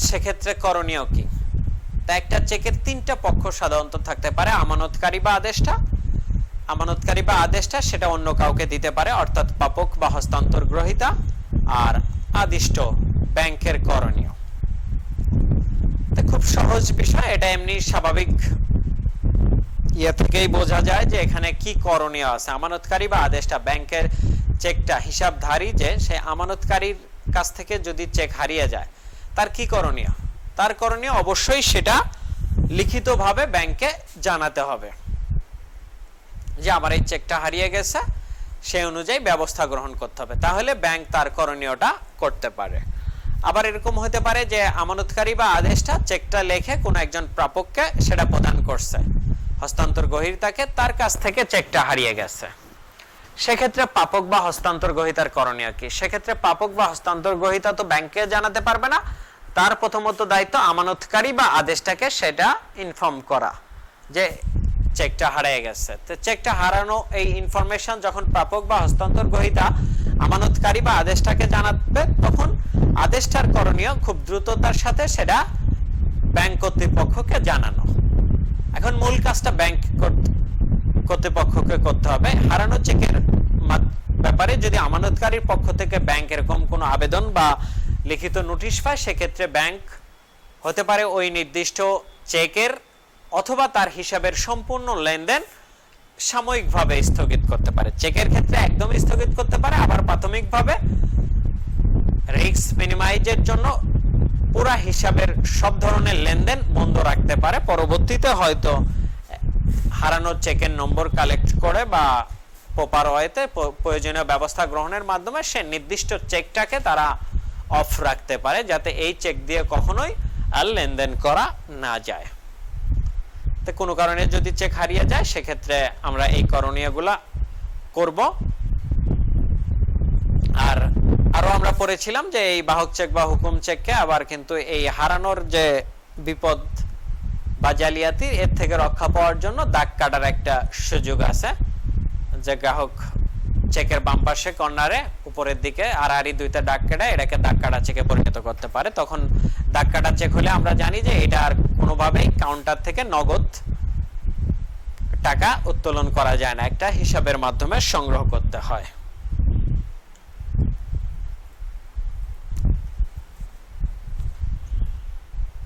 S1: সেক্ষেত্রে করণীয় কি? তা একটা চেকের তিনটা পক্ষ সাধারণত থাকতে পারে, আমানতকারী বা আদেশটা সেটা অন্য কাউকে দিতে পারে, অর্থাৎ প্রাপক বা হস্তান্তর গ্রহীতা, আর আদিষ্ট ব্যাংকের করণীয়। খুব সহজ বিষয়, এটা এমনি স্বাভাবিক ইয়ে থেকেই বোঝা যায় যে এখানে কি করণীয় আছে। আমানতকারী বা আদেশটা ব্যাংকের চেকটা হিসাবধারী যে সে আমানতকারীর কাছ থেকে যদি চেক হারিয়ে যায় তার কি করণীয়? তার করণীয় অবশ্যই সেটা লিখিতভাবে ব্যাংকে জানাতে হবে যে আমার এই চেকটা হারিয়ে গেছে, সেই অনুযায়ী ব্যবস্থা গ্রহণ করতে হবে, তাহলে ব্যাংক তার করণীয়টা করতে পারে। আবার এরকম হতে পারে যে আমানতকারী বা আদেশটা চেকটা লেখে কোনো একজন প্রাপককে সেটা প্রদান করছে, হস্তান্তর গ্রহীতাকে, তার কাছ থেকে চেকটা হারিয়ে গেছে, সেক্ষেত্রে প্রাপক বা হস্তান্তর গ্রহীতার করণীয় কি? সেক্ষেত্রে প্রাপক বা হস্তান্তর গ্রহীতা তো ব্যাংকে জানাতে পারবে না, তার প্রথমত দায়িত্ব আমানতকারী বা আদেশটাকে সেটা ইনফর্ম করা যে চেকটা হারিয়ে গেছে। তো চেকটা হারানো এই ইনফরমেশন যখন প্রাপক বা হস্তান্তর গ্রহীতা আমানতকারী বা আদেশটাকে জানাবে, তখন আদেশটার করণীয় খুব দ্রুততার সাথে সেটা ব্যাংক কর্তৃপক্ষকে জানানো। এখন মূল কাজটা ব্যাংক কর্তৃপক্ষকে করতে হবে। হারানো চেকের ব্যাপারে যদি আমানতকারীর পক্ষ থেকে ব্যাংক এরকম কোনো আবেদন বা লিখিত নোটিশ পায়, সেক্ষেত্রে ব্যাংক হতে পারে ওই নির্দিষ্ট চেকের অথবা তার হিসাবের সম্পূর্ণ লেনদেন সাময়িকভাবে স্থগিত করতে পারে। চেকের ক্ষেত্রে একদম স্থগিত করতে পারে, আবার প্রাথমিকভাবে রিস্ক মিনিমাইজের জন্য পুরা হিসাবের সব ধরনের লেনদেন বন্ধ রাখতে পারে। পরবর্তীতে হয়তো হারানো চেকের নম্বর কালেক্ট করে বা প্রপার ওয়েতে প্রয়োজনীয় ব্যবস্থা গ্রহণের মাধ্যমে সে নির্দিষ্ট চেকটাকে তারা অফ রাখতে পারে, যাতে এই চেক দিয়ে কখনোই আর লেনদেন করা না যায়। তো কোনো কারণে যদি চেক হারিয়ে যায় সেক্ষেত্রে আমরা এই করণীয়গুলা করব। আর আরো আমরা পড়েছিলাম যে এই বাহক চেক বা হুকুম চেককে আবার কিন্তু এই হারানোর যে বিপদ বা জালিয়াতি, এর থেকে রক্ষা পাওয়ার জন্য দাগ কাটার একটা সুযোগ আছে, যে গ্রাহক চেকের বাম পাশে কর্নারে উপরের দিকে আড়াআড়ি দুইটা দাগ কেটে এটাকে দাগ কাটা চেকে পরিণত করতে পারে। তখন দাগ কাটা চেক হলে আমরা জানি যে এটা আর কোনোভাবেই কাউন্টার থেকে নগদ টাকা উত্তোলন করা যায় না, একটা হিসাবের মাধ্যমে সংগ্রহ করতে হয়।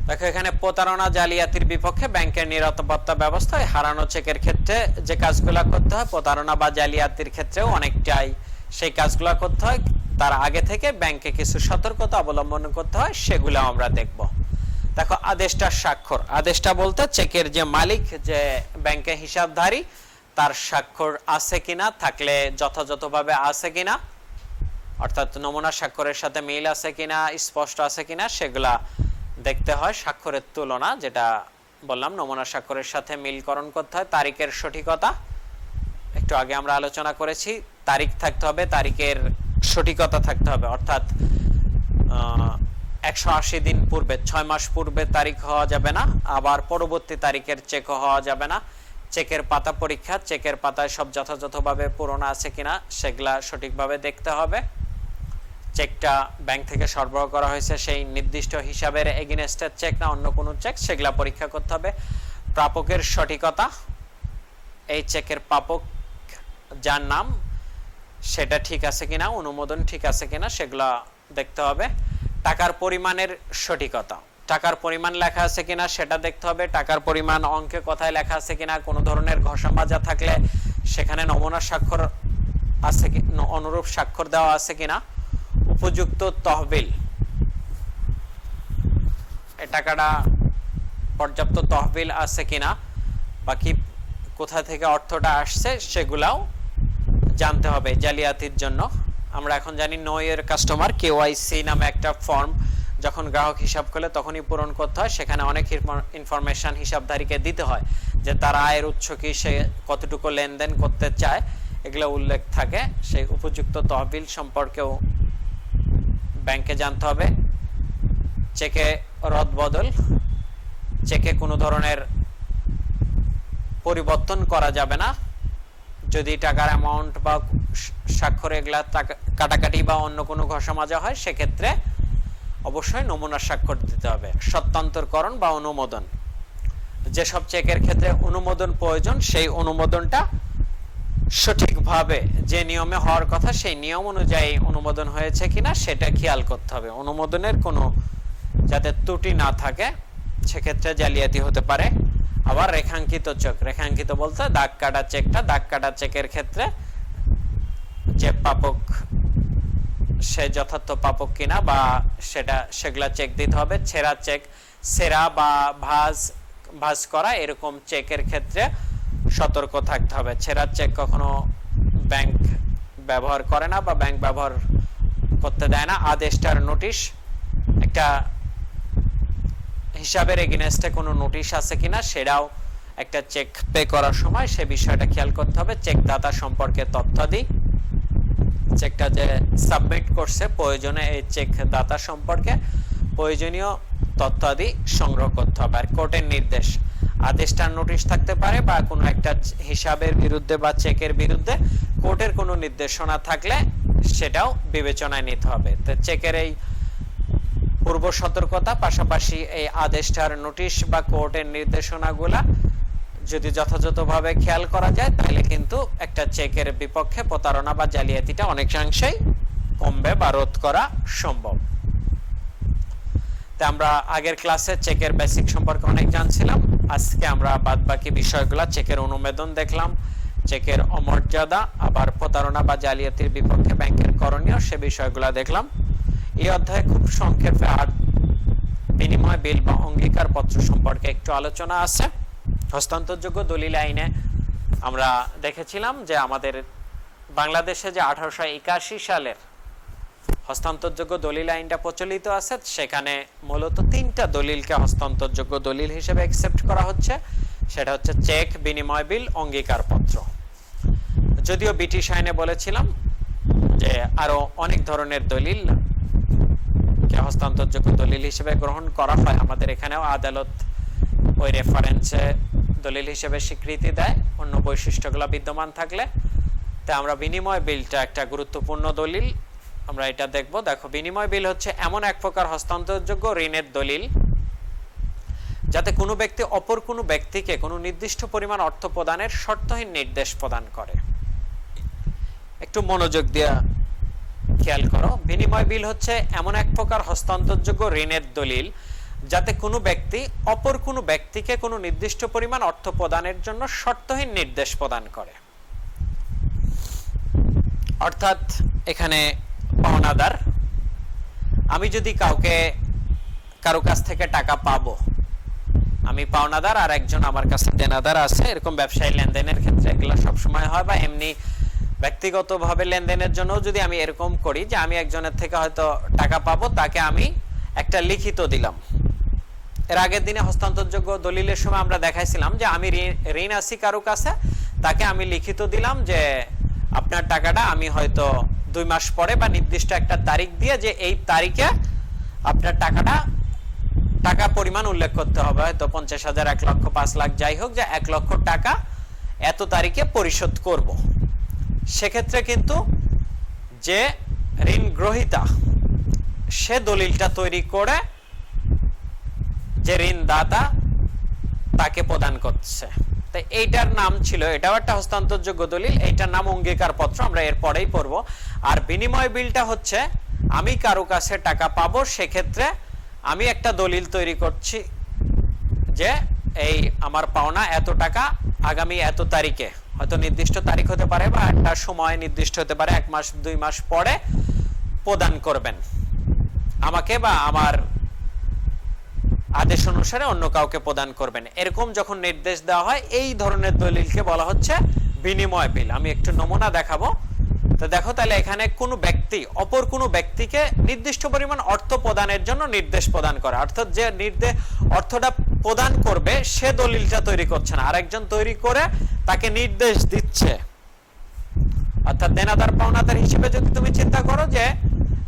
S1: দেখো এখানে প্রতারণা জালিয়াতির বিপক্ষে ব্যাংকের নিরাপত্তা ব্যবস্থায় হারানো চেকের ক্ষেত্রে যে কাজগুলো করতে হয়, প্রতারণা বা জালিয়াতির ক্ষেত্রেও অনেকটাই সেই কাজগুলো করতে হয়। তার আগে থেকে ব্যাংকে কিছু সতর্কতা অবলম্বন করতে হয়, সেগুলো আমরা দেখব। দেখো আদেশটার স্বাক্ষর, আদেশটা বলতে চেকের যে মালিক, যে ব্যাংকে হিসাবধারী, তার স্বাক্ষর আছে কিনা, থাকলে যথাযথভাবে আছে কিনা, অর্থাৎ নমুনা স্বাক্ষরের সাথে মিল আছে কিনা, স্পষ্ট আছে কিনা, সেগুলা দেখতে হয়। স্বাক্ষরের তুলনা, যেটা বললাম নমুনা স্বাক্ষরের সাথে মিলকরণ করতে হয়। তারিখের সঠিকতা, একটু আগে আমরা আলোচনা করেছি, তারিখ থাকতে হবে, তারিখের সঠিকতা থাকতে হবে, অর্থাৎ 180 দিন পূর্বে, 6 মাস পূর্বে তারিখ হওয়া যাবে না, আবার পরবর্তী তারিখের চেক হওয়া যাবে না। চেকের পাতা পরীক্ষা, চেকের পাতায় সব যথাযথভাবে পূরণ আছে কিনা সেগুলা সঠিকভাবে দেখতে হবে। চেকটা ব্যাংক থেকে সরবরাহ করা হয়েছে সেই নির্দিষ্ট হিসাবের এগেইনস্টের চেক না অন্য কোনো চেক, সেগুলা পরীক্ষা করতে হবে। প্রাপকের সঠিকতা, এই চেকের প্রাপক যার নাম সেটা ঠিক আছে কিনা, অনুমোদন ঠিক আছে কিনা, সেগুলা দেখতে হবে। টাকার পরিমাণের সঠিকতা, টাকার পরিমাণ লেখা আছে কিনা সেটা দেখতে হবে। টাকার পরিমাণ অঙ্কে কথায় লেখা আছে কিনা, কোনো ধরনের ঘষা মাজা থাকলে সেখানে নমুনা স্বাক্ষর আছে কি, অনুরূপ স্বাক্ষর দেওয়া আছে কিনা। উপযুক্ত তহবিল, এই টাকাটা পর্যাপ্ত তহবিল আছে কিনা, বাকি কোথা থেকে অর্থটা আসছে সেগুলাও জানতে হবে জালিয়াতির জন্য। আমরা এখন জানি নো ইউর কাস্টমার, কেওয়াইসি নামে একটা ফর্ম যখন গ্রাহক হিসাব খোলে তখনই পূরণ করতে হয়। সেখানে অনেক ইনফরমেশন হিসাবধারীকে দিতে হয়, যে তার আয়ের উৎস কি, সে কতটুকু লেনদেন করতে চায়, এগুলো উল্লেখ থাকে। সেই উপযুক্ত তহবিল সম্পর্কেও ব্যাংকে জানতে হবে। চেকে রদবদল, চেকে কোনো ধরনের পরিবর্তন করা যাবে না। যদি টাকার অ্যামাউন্ট বা স্বাক্ষর এগুলা কাটাকাটি বা অন্য কোনো ঘষা মাজা হয়, সেক্ষেত্রে অবশ্যই নমুনা স্বাক্ষর দিতে হবে। সত্যান্তরকরণ বা অনুমোদন, যেসব চেকের ক্ষেত্রে অনুমোদন প্রয়োজন সেই অনুমোদনটা সঠিকভাবে যে নিয়মে হওয়ার কথা সেই নিয়ম অনুযায়ী অনুমোদন হয়েছে কিনা সেটা খেয়াল করতে হবে। অনুমোদনের কোনো যাতে ত্রুটি না থাকে, সেক্ষেত্রে জালিয়াতি হতে পারে। আবার রেখাঙ্কিত চেক, রেখাঙ্কিত বলতে দাগ কাটা চেকটা, দাগ কাটা চেকের ক্ষেত্রে যে প্রাপক সে যথার্থ প্রাপক কিনা বা সেগুলা চেক দিতে হবে। ছেঁড়া চেক, সেরা বা ভাঁজ করা এরকম চেকের ক্ষেত্রে সতর্ক থাকতে হবে। ছেঁড়া চেক কখনো ব্যাংক ব্যবহার করে না বা ব্যাংক ব্যবহার করতে দেয় না। আদেশটার নোটিশ, একটা হিসাবের এগেইনস্টে কোনো নোটিশ আছে কিনা সেটাও একটা চেক পে করার সময় সে বিষয়টা খেয়াল করতে হবে। চেক দাতা সম্পর্কে তথ্যাদি, চেকটা যে সাবমিট করছে প্রয়োজনে এই চেক দাতা সম্পর্কে প্রয়োজনীয় তথ্যাদি সংগ্রহ করতে হবে। আর কোর্টের নির্দেশ, আদেশটার নোটিশ থাকতে পারে বা কোনো একটা হিসাবের বিরুদ্ধে বা চেকের বিরুদ্ধে কোর্টের কোনো নির্দেশনা থাকলে সেটাও বিবেচনায় নিতে হবে। তো চেকের এই পূর্ব সতর্কতা, পাশাপাশি এই আদেশটার নোটিশ বা কোর্টের নির্দেশনাগুলা যদি যথাযথভাবে খেয়াল করা যায়, তাহলে কিন্তু একটা চেকের বিপক্ষে প্রতারণা বা জালিয়াতিটা অনেকাংশেই কমবে বা রোধ করা সম্ভব। তো আমরা আগের ক্লাসে চেকের বেসিক সম্পর্কে অনেক জানছিলাম। আজকে আমরা বাদবাকি বিষয়গুলো, চেকের অনুমোদন দেখলাম, চেকের অমর্যাদা, আবার প্রতারণা বা জালিয়াতির বিপক্ষে ব্যাংকের করণীয়, সে বিষয়গুলো দেখলাম। এই অধ্যায়ে খুব সংক্ষেপে আর বিনিময় বিল বা অঙ্গীকার পত্র সম্পর্কে একটু আলোচনা আছে। হস্তান্তরযোগ্য দলিল আইনে আমরা দেখেছিলাম যে আমাদের বাংলাদেশে যে 1881 সালের হস্তান্তরযোগ্য দলিল আইনটা প্রচলিত আছে, সেখানে মূলত 3টা দলিলকে হস্তান্তরযোগ্য দলিল হিসেবে অ্যাকসেপ্ট করা হচ্ছে। সেটা হচ্ছে চেক, বিনিময় বিল, অঙ্গীকার পত্র। যদিও ব্রিটিশ আইনে বলেছিলাম যে আরো অনেক ধরনের দলিল হস্তান্তরযোগ্য দলিল হিসেবে গ্রহণ করা হয়, আমাদের এখানেও আদালত ওই রেফারেন্সে দলিল হিসেবে স্বীকৃতি দেয় অন্য বৈশিষ্ট্যগুলো বিদ্যমান থাকলে। তাই আমরা বিনিময় বিলটা একটা গুরুত্বপূর্ণ দলিল, আমরা এটা দেখব। দেখো, বিনিময় বিল হচ্ছে এমন এক প্রকার হস্তান্তরযোগ্য ঋণের দলিল যাতে কোনো ব্যক্তি অপর কোনো ব্যক্তিকে কোনো নির্দিষ্ট পরিমাণ অর্থ প্রদানের শর্তহীন নির্দেশ প্রদান করে। একটু মনোযোগ দিয়ে খেয়াল করো, বিনিময় বিল হচ্ছে এমন এক প্রকার হস্তান্তরযোগ্য ঋণের দলিল যাতে কোনো ব্যক্তি অপর কোনো ব্যক্তিকে কোনো নির্দিষ্ট পরিমাণ অর্থ প্রদানের জন্য শর্তহীন নির্দেশ প্রদান করে। অর্থাৎ এখানে পাওনাদার, আমি যদি কারো কাছ থেকে টাকা পাবো, আমি পাওনাদার আর একজন আমার কাছে দেনাদার আছে, এরকম ব্যবসায়ী লেনদেনের ক্ষেত্রে এগুলো সবসময় হয়, বা এমনি ব্যক্তিগতভাবে লেনদেনের জন্য যদি আমি এরকম করি যে আমি একজনের থেকে হয়তো টাকা পাবো, তাকে আমি একটা লিখিত দিলাম। এর আগের দিনে হস্তান্তরযোগ্য দলিলের সময় আমরা দেখাইছিলাম যে আমি ঋণ আছি কারো কাছে, তাকে আমি লিখিত দিলাম যে আপনার টাকাটা আমি হয়তো 2 মাস পরে বা নির্দিষ্ট একটা তারিখ দিয়ে, যে এই তারিখে আপনার টাকা পরিমাণ উল্লেখ করতে হবে, হয়তো 50,000, 1 লক্ষ, 5 লাখ, যাই হোক, যে 1 লক্ষ টাকা এত তারিখে পরিশোধ করব। সেক্ষেত্রে কিন্তু যে ঋণ গ্রহীতা সে দলিলটা তৈরি করে যে ঋণদাতা তাকে প্রদান করছে, তাই এইটার নাম ছিল, এটাও একটা হস্তান্তরযোগ্য দলিল, এইটার নাম অঙ্গীকার পত্র, আমরা এর পরেই পড়ব। আর বিনিময় বিলটা হচ্ছে আমি কারো কাছে টাকা পাবো, সেক্ষেত্রে আমি একটা দলিল তৈরি করছি যে এই আমার পাওনা এত টাকা আগামী এত তারিখে, হয়তো নির্দিষ্ট তারিখ হতে পারে বা একটা সময় নির্দিষ্ট হতে পারে, 1 মাস 2 মাস পরে প্রদান করবেন আমাকে, বা আমার আদেশ অনুসারে অন্য কাউকে প্রদান করবেন, এরকম যখন নির্দেশ দেওয়া হয় এই ধরনের দলিলকে বলা হচ্ছে বিনিময় বিল। আমি একটু নমুনা দেখাবো। তো দেখো, তাহলে এখানে কোনো ব্যক্তি অপর কোনো ব্যক্তিকে নির্দিষ্ট পরিমাণ অর্থ প্রদানের জন্য নির্দেশ প্রদান করে, অর্থাৎ যে অর্থটা প্রদান করবে সে দলিলটা তৈরি করছে না, আরেকজন তৈরি করে তাকে নির্দেশ দিচ্ছে। অর্থাৎ দেনাদার পাওনাদার হিসেবে যদি তুমি চিন্তা করো যে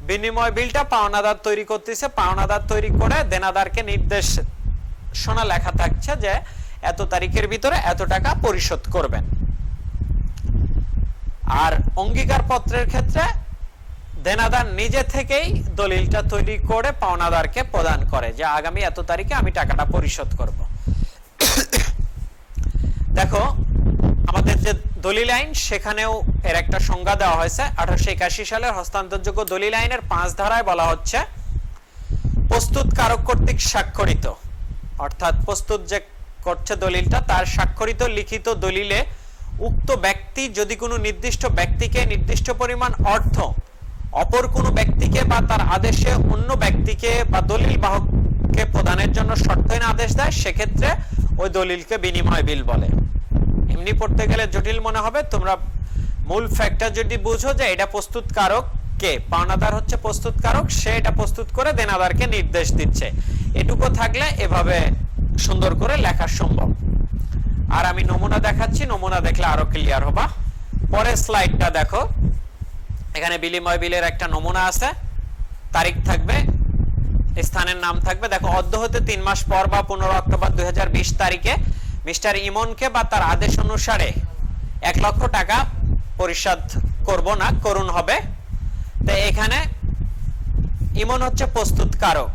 S1: বিনিময় বিলটা পাওনাদার তৈরি করতেছে, পাওনাদার তৈরি করে দেনাদারকে নির্দেশনা লেখা থাকছে যে এত তারিখের ভিতরে এত টাকা পরিশোধ করবেন। আর অঙ্গীকার পত্রের ক্ষেত্রে দেনাদার নিজে থেকেই দলিলটা তৈরি করে পাওনাদারকে প্রদান করে যে আগামী এত তারিখে আমি টাকাটা পরিশোধ করব। দেখো, আমাদের যে দলিল আইন সেখানেও এর একটা সংজ্ঞা দেওয়া হয়েছে। 1881 সালের হস্তান্তরযোগ্য দলিল আইনের 5 ধারায় বলা হচ্ছে প্রস্তুতকারক কর্তৃক স্বাক্ষরিত, অর্থাৎ প্রস্তুত যে করছে দলিলটা তার স্বাক্ষরিত লিখিত দলিলে উক্ত ব্যক্তি যদি কোনো নির্দিষ্ট ব্যক্তিকে নির্দিষ্ট পরিমাণ অর্থ অপর কোনো ব্যক্তিকে বা তার আদেশে অন্য ব্যক্তিকে বা দলিল বাহককে প্রদানের জন্য শর্তহীন আদেশ দেয়, সেক্ষেত্রে ওই দলিলকে বিনিময় বিল বলে। এমনি পড়তে গেলে জটিল মনে হবে, তোমরা মূল ফ্যাক্টর যদি বুঝো যে এটা প্রস্তুতকারক কে, পাওনাদার হচ্ছে প্রস্তুতকারক, সে এটা প্রস্তুত করে দেনাদারকে নির্দেশ দিচ্ছে, এটুকু থাকলে এভাবে সুন্দর করে লেখা সম্ভব। আর আমি নমুনা দেখাচ্ছি, নমুনা দেখলে আরো ক্লিয়ার হবা। পরের স্লাইডটা দেখো, এখানে বিনিময় বিলের একটা নমুনা আছে, তারিখ থাকবে, স্থানের নাম থাকবে। দেখো, অদ্য হতে 3 মাস পর বা 15 অক্টোবর 2020 তারিখে মিস্টার ইমনকে বা তার আদেশ অনুসারে 1 লক্ষ টাকা পরিশোধ করব না, করুণ হবে। তো এখানে ইমন হচ্ছে প্রস্তুতকারক,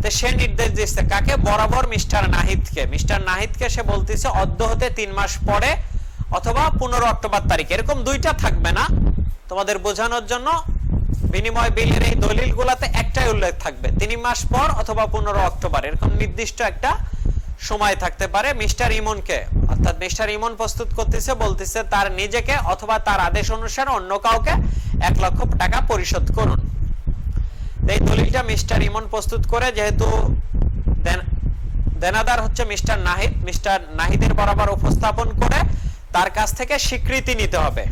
S1: তো সে নির্দেশ দিচ্ছে কাকে, বরাবর মিস্টার নাহিদকে। মিস্টার নাহিদকে সে বলতেছে অদ্য হতে 3 মাস পরে অথবা 15 অক্টোবর তারিখ, এরকম দুইটা থাকবে না, তোমাদের বোঝানোর জন্য বিনিময় বিলের এই দলিলগুলোতে একটাই উল্লেখ থাকবে, 3 মাস পর অথবা 15 অক্টোবর, এরকম নির্দিষ্ট একটা সময় থাকতে পারে। মিস্টার ইমনকে, অর্থাৎ মিস্টার ইমন প্রস্তুত করতেছে, বলতেছে তার নিজেকে অথবা তার আদেশ অনুসারে অন্য কাউকে 1 লক্ষ টাকা পরিশোধ করুন। এই দলিলটা মিস্টার ইমন প্রস্তুত করে, যেহেতু দেনাদার হচ্ছে মিস্টার নাহিদ, মিস্টার নাহিদের বরাবর উপস্থাপন করে তার কাছ থেকে স্বীকৃতি নিতে হবে।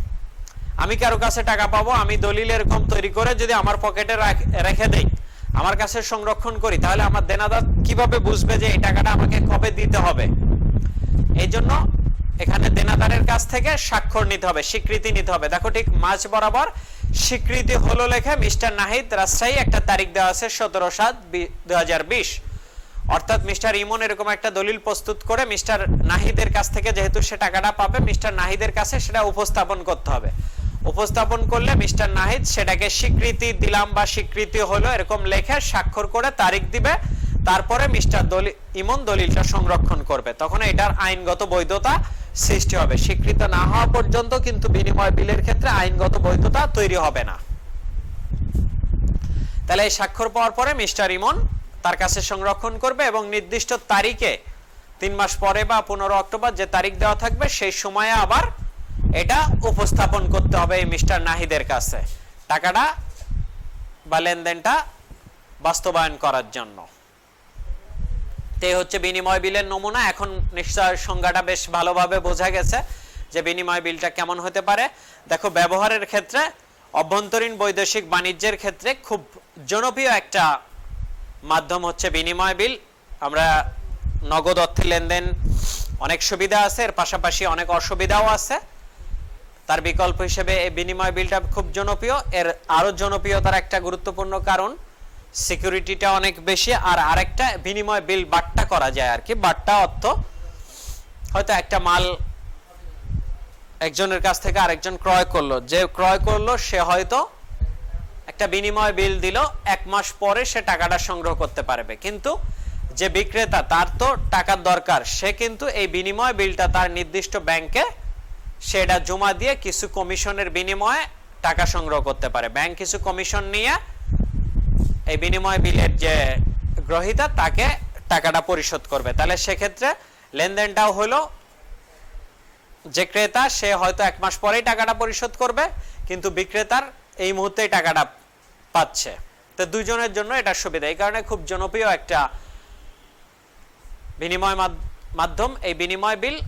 S1: আমি কারো কাছে টাকা পাবো, আমি দলিল এরকম তৈরি করে যদি আমার পকেটে রেখে দেই, আমার কাছে সংরক্ষণ করি, তাহলে আমার দেনাদার কিভাবে বুঝবে যে এই টাকাটা আমাকে কবে দিতে হবে? এই জন্য এখানে দেনাদারের কাছ থেকে স্বাক্ষর নিতে হবে, স্বীকৃতি নিতে হবে। দেখো, ঠিক মাঝ বরাবর স্বীকৃতি হলো লেখা মিস্টার নাহিদ রাজশাহী, একটা তারিখ দেওয়া আছে 17/7/2020, অর্থাৎ মিস্টার ইমন এরকম একটা দলিল প্রস্তুত করে মিস্টার নাহিদের কাছ থেকে যেহেতু সে টাকাটা পাবে, মিস্টার নাহিদের কাছে সেটা উপস্থাপন করতে হবে। উপস্থাপন করলে মিস্টার নাহিদ সেটাকে স্বীকৃতি দিলাম বা স্বীকৃতি হলো এরকম লেখে স্বাক্ষর করে তারিখ দিবে। তারপরে মিস্টার ইমন দলিলটা সংরক্ষণ করবে, তখন এটার আইনগত বৈধতা সৃষ্টি হবে। স্বীকৃত না হওয়া পর্যন্ত কিন্তু বিনিময় বিলের ক্ষেত্রে আইনগত বৈধতা তৈরি হবে না। তাহলে এই স্বাক্ষর পাওয়ার পরে মিস্টার ইমন তার কাছে সংরক্ষণ করবে এবং নির্দিষ্ট তারিখে 3 মাস পরে বা 15 অক্টোবর যে তারিখ দেওয়া থাকবে সেই সময়ে আবার এটা উপস্থাপন করতে হবে এই মিস্টার নাহিদের কাছে টাকাটা বা লেনদেনটা বাস্তবায়ন করার জন্য। এই হচ্ছে বিনিময় বিলের নমুনা। এখন নিশ্চয় সংজ্ঞাটা বেশ ভালোভাবে বোঝা গেছে যে বিনিময় বিলটা কেমন হতে পারে। দেখো, ব্যবহারের ক্ষেত্রে অভ্যন্তরীণ বৈদেশিক বাণিজ্যের ক্ষেত্রে খুব জনপ্রিয় একটা মাধ্যম হচ্ছে বিনিময় বিল। আমরা নগদ অর্থে লেনদেন অনেক সুবিধা আছে, এর পাশাপাশি অনেক অসুবিধাও আছে। তার বিকল্প হিসেবে এই বিনিময় বিলটা খুব জনপ্রিয়। এর আরো জনপ্রিয়তার একটা গুরুত্বপূর্ণ কারণ সিকিউরিটিটা অনেক বেশি, আর আরেকটা বিনিময় বিল বাট্টা করা যায় আর কি। বাট্টা অর্থ হয়তো একটা মাল একজনের কাছ থেকে আরেকজন ক্রয় করলো, যে ক্রয় করলো সে হয়তো একটা বিনিময় বিল দিল, 1 মাস পরে সে টাকাটা সংগ্রহ করতে পারবে। কিন্তু যে বিক্রেতা, তার তো টাকার দরকার, সে কিন্তু এই বিনিময় বিলটা তার নির্দিষ্ট ব্যাংকে সেটা জমা দিয়ে কিছু কমিশনের বিনিময়ে টাকা সংগ্রহ করতে পারে। ব্যাংক কিছু কমিশন নিয়ে এই বিনিময় বিলের যে গ্রহীতা তাকে টাকাটা পরিশোধ করবে। তাহলে সেক্ষেত্রে লেনদেনটাও হলো যে ক্রেতা সে হয়তো 1 মাস পরেই টাকাটা পরিশোধ করবে, কিন্তু বিক্রেতার এই মুহূর্তেই টাকাটা পাচ্ছে। তো দুইজনের জন্য এটা সুবিধা। এই কারণে খুব জনপ্রিয় একটা বিনিময় মাধ্যম এই বিনিময় বিল।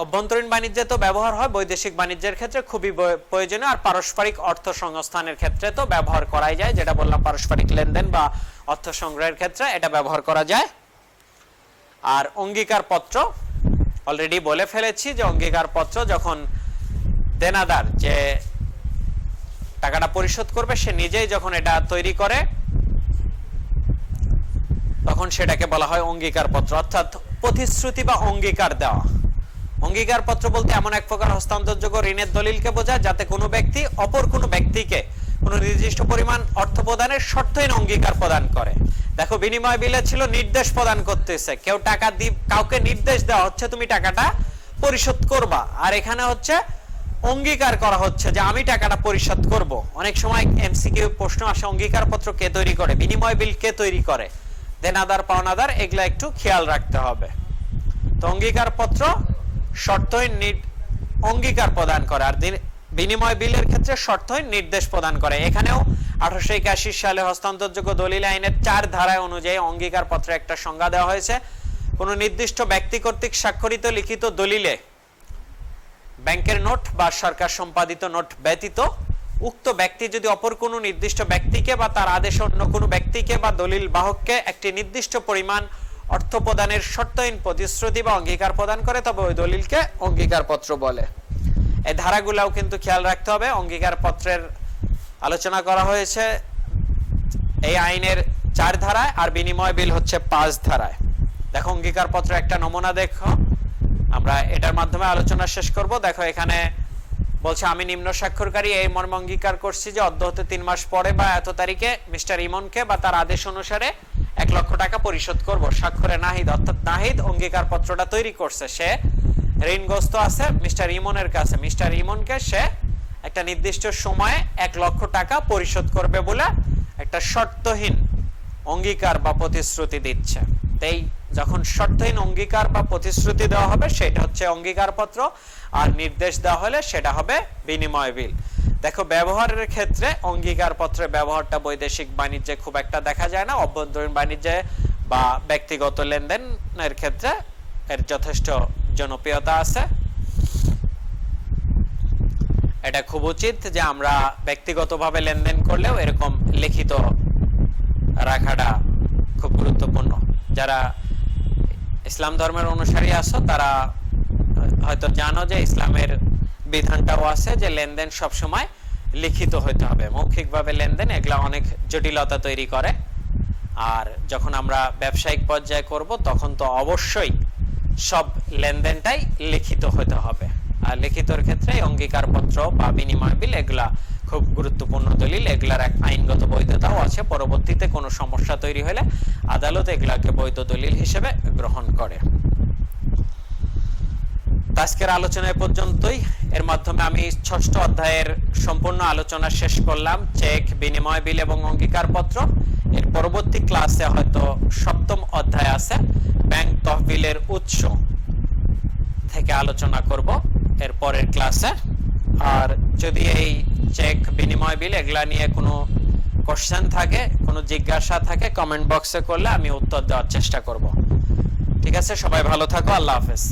S1: অভ্যন্তরীণ বাণিজ্যে তো ব্যবহার হয়, বৈদেশিক বাণিজ্যের ক্ষেত্রে খুবই প্রয়োজনীয়, আর পারস্পরিক অর্থ সংস্থানের ক্ষেত্রে তো ব্যবহার করাই যায়, যেটা বললাম পারস্পরিক লেনদেন বা অর্থ সংগ্রহের ক্ষেত্রে এটা ব্যবহার করা যায়। আর অঙ্গীকার পত্র অলরেডি বলে ফেলেছি যে অঙ্গীকার পত্র যখন দেনাদার যে টাকাটা পরিশোধ করবে সে নিজেই যখন এটা তৈরি করে তখন সেটাকে বলা হয় অঙ্গীকার পত্র, অর্থাৎ প্রতিশ্রুতি বা অঙ্গীকার দেওয়া। অঙ্গীকার পত্র বলতে এমন এক প্রকার হস্তান্তরযোগ্য ঋণের দলিলকে বোঝায় যাতে কোনো ব্যক্তি অপর কোনো ব্যক্তিকে কোনো নির্দিষ্ট পরিমাণ অর্থ প্রদানের শর্তহীন অঙ্গীকার প্রদান করে। দেখো, বিনিময় বিলে ছিল নির্দেশ প্রদান করতেছে, কেউ টাকা কাউকে নির্দেশ দেওয়া হচ্ছে তুমি টাকাটা পরিশোধ করবা, আর এখানে হচ্ছে অঙ্গীকার করা হচ্ছে যে আমি টাকাটা পরিশোধ করব। অনেক সময় এমসিকিউ প্রশ্ন আসে, অঙ্গীকার পত্র কে তৈরি করে, বিনিময় বিল কে তৈরি করে, দেনাদার পাওনাদার, এগুলা একটু খেয়াল রাখতে হবে। তো অঙ্গীকার পত্র শর্তহীন অঙ্গীকার প্রদান করে, আর বিনিময় বিলের ক্ষেত্রে শর্তহীন নির্দেশ প্রদান করে। এখানেও 1881 সালে হস্তান্তরযোগ্য দলিল আইনের 4 ধারায় অনুযায়ী অঙ্গীকার পত্রে একটা সংজ্ঞা দেওয়া হয়েছে। কোন নির্দিষ্ট ব্যক্তি কর্তৃক স্বাক্ষরিত লিখিত দলিলে ব্যাংকের নোট বা সরকার সম্পাদিত নোট ব্যতীত উক্ত ব্যক্তি যদি অপর কোনো নির্দিষ্ট ব্যক্তিকে বা তার আদেশে অন্য কোনো ব্যক্তিকে বা দলিল বাহককে একটি নির্দিষ্ট পরিমাণ অর্থ প্রদানের শর্তহীন প্রতিশ্রুতি বা অঙ্গীকার প্রদান করে, তবে ওই দলিলকে অঙ্গীকার পত্র বলে। এই ধারাগুলাও কিন্তু খেয়াল রাখতে হবে। অঙ্গীকার পত্রের আলোচনা করা হয়েছে এই আইনের 4 ধারায়, আর বিনিময় বিল হচ্ছে 5 ধারায়। দেখো, অঙ্গীকার পত্র একটা নমুনা দেখো, আমরা এটার মাধ্যমে আলোচনা শেষ করব। দেখো, এখানে বলছে আমি নিম্ন স্বাক্ষরকারী এই মর্মে অঙ্গীকার করছি যে অদ্য হতে 3 মাস পরে বা এত তারিখে মিস্টার ইমনকে বা তার আদেশ অনুসারে 1 লক্ষ টাকা পরিশোধ করব। স্বাক্ষরে নাহিদ, অর্থাৎ নাহিদ অঙ্গীকার পত্রটা তৈরি করছে, সে ঋণগ্রস্ত আছে মিস্টার ইমনের কাছে। মিস্টার ইমনকে সে একটা নির্দিষ্ট সময়ে 1 লক্ষ টাকা পরিশোধ করবে বলে একটা শর্তহীন অঙ্গীকার বা প্রতিশ্রুতি দিচ্ছে। তাই যখন শর্তহীন অঙ্গীকার বা প্রতিশ্রুতি দেওয়া হবে সেটা হচ্ছে অঙ্গীকার পত্র, আর নির্দেশ দেওয়া হলে সেটা হবে বিনিময় বিল। দেখো, ব্যবহারের ক্ষেত্রে অঙ্গীকার পত্রের ব্যবহারটা বৈদেশিক বাণিজ্যে খুব একটা দেখা যায় না, অভ্যন্তরীণ বাণিজ্যে বা ব্যক্তিগত লেনদেনের ক্ষেত্রে এর যথেষ্ট জনপ্রিয়তা আছে। এটা খুব উচিত যে আমরা ব্যক্তিগতভাবে লেনদেন করলেও এরকম লিখিত রাখাটা খুব গুরুত্বপূর্ণ। যারা ইসলাম ধর্মের অনুসারী আছো তারা হয়তো জানো যে ইসলামের বিধানটাও আছে যে লেনদেন সব সময় লিখিত হতে হবে। মৌখিকভাবে লেনদেন এগুলা অনেক জটিলতা তৈরি করে। আর যখন আমরা ব্যবসায়িক পর্যায়ে করব তখন তো অবশ্যই সব লেনদেনটাই লিখিত হতে হবে। আর লিখিতর ক্ষেত্রে অঙ্গীকারপত্র বা বিনিময় বিল এগুলা খুব গুরুত্বপূর্ণ দলিল, এগুলার এক আইনগত বৈধতাও আছে। পরবর্তীতে কোনো সমস্যা তৈরি হলে আদালত এগুলাকে বৈধ দলিল হিসেবে গ্রহণ করে। আজকের আলোচনা এ পর্যন্তই। এর মাধ্যমে আমি ৬ষ্ঠ অধ্যায়ের সম্পূর্ণ আলোচনা শেষ করলাম, চেক, বিনিময় বিল এবং অঙ্গীকারপত্র। এর পরবর্তী ক্লাসে হয়তো ৭ম অধ্যায় আছে, ব্যাংক তহবিলের উৎস থেকে আলোচনা করব এর পরের ক্লাসে। আর যদি এই চেক, বিনিময় বিল এগুলা নিয়ে কোনো কোশ্চেন থাকে, কোনো জিজ্ঞাসা থাকে, কমেন্ট বক্সে করলে আমি উত্তর দেওয়ার চেষ্টা করব। ঠিক আছে, সবাই ভালো থাকো, আল্লাহ হাফেজ।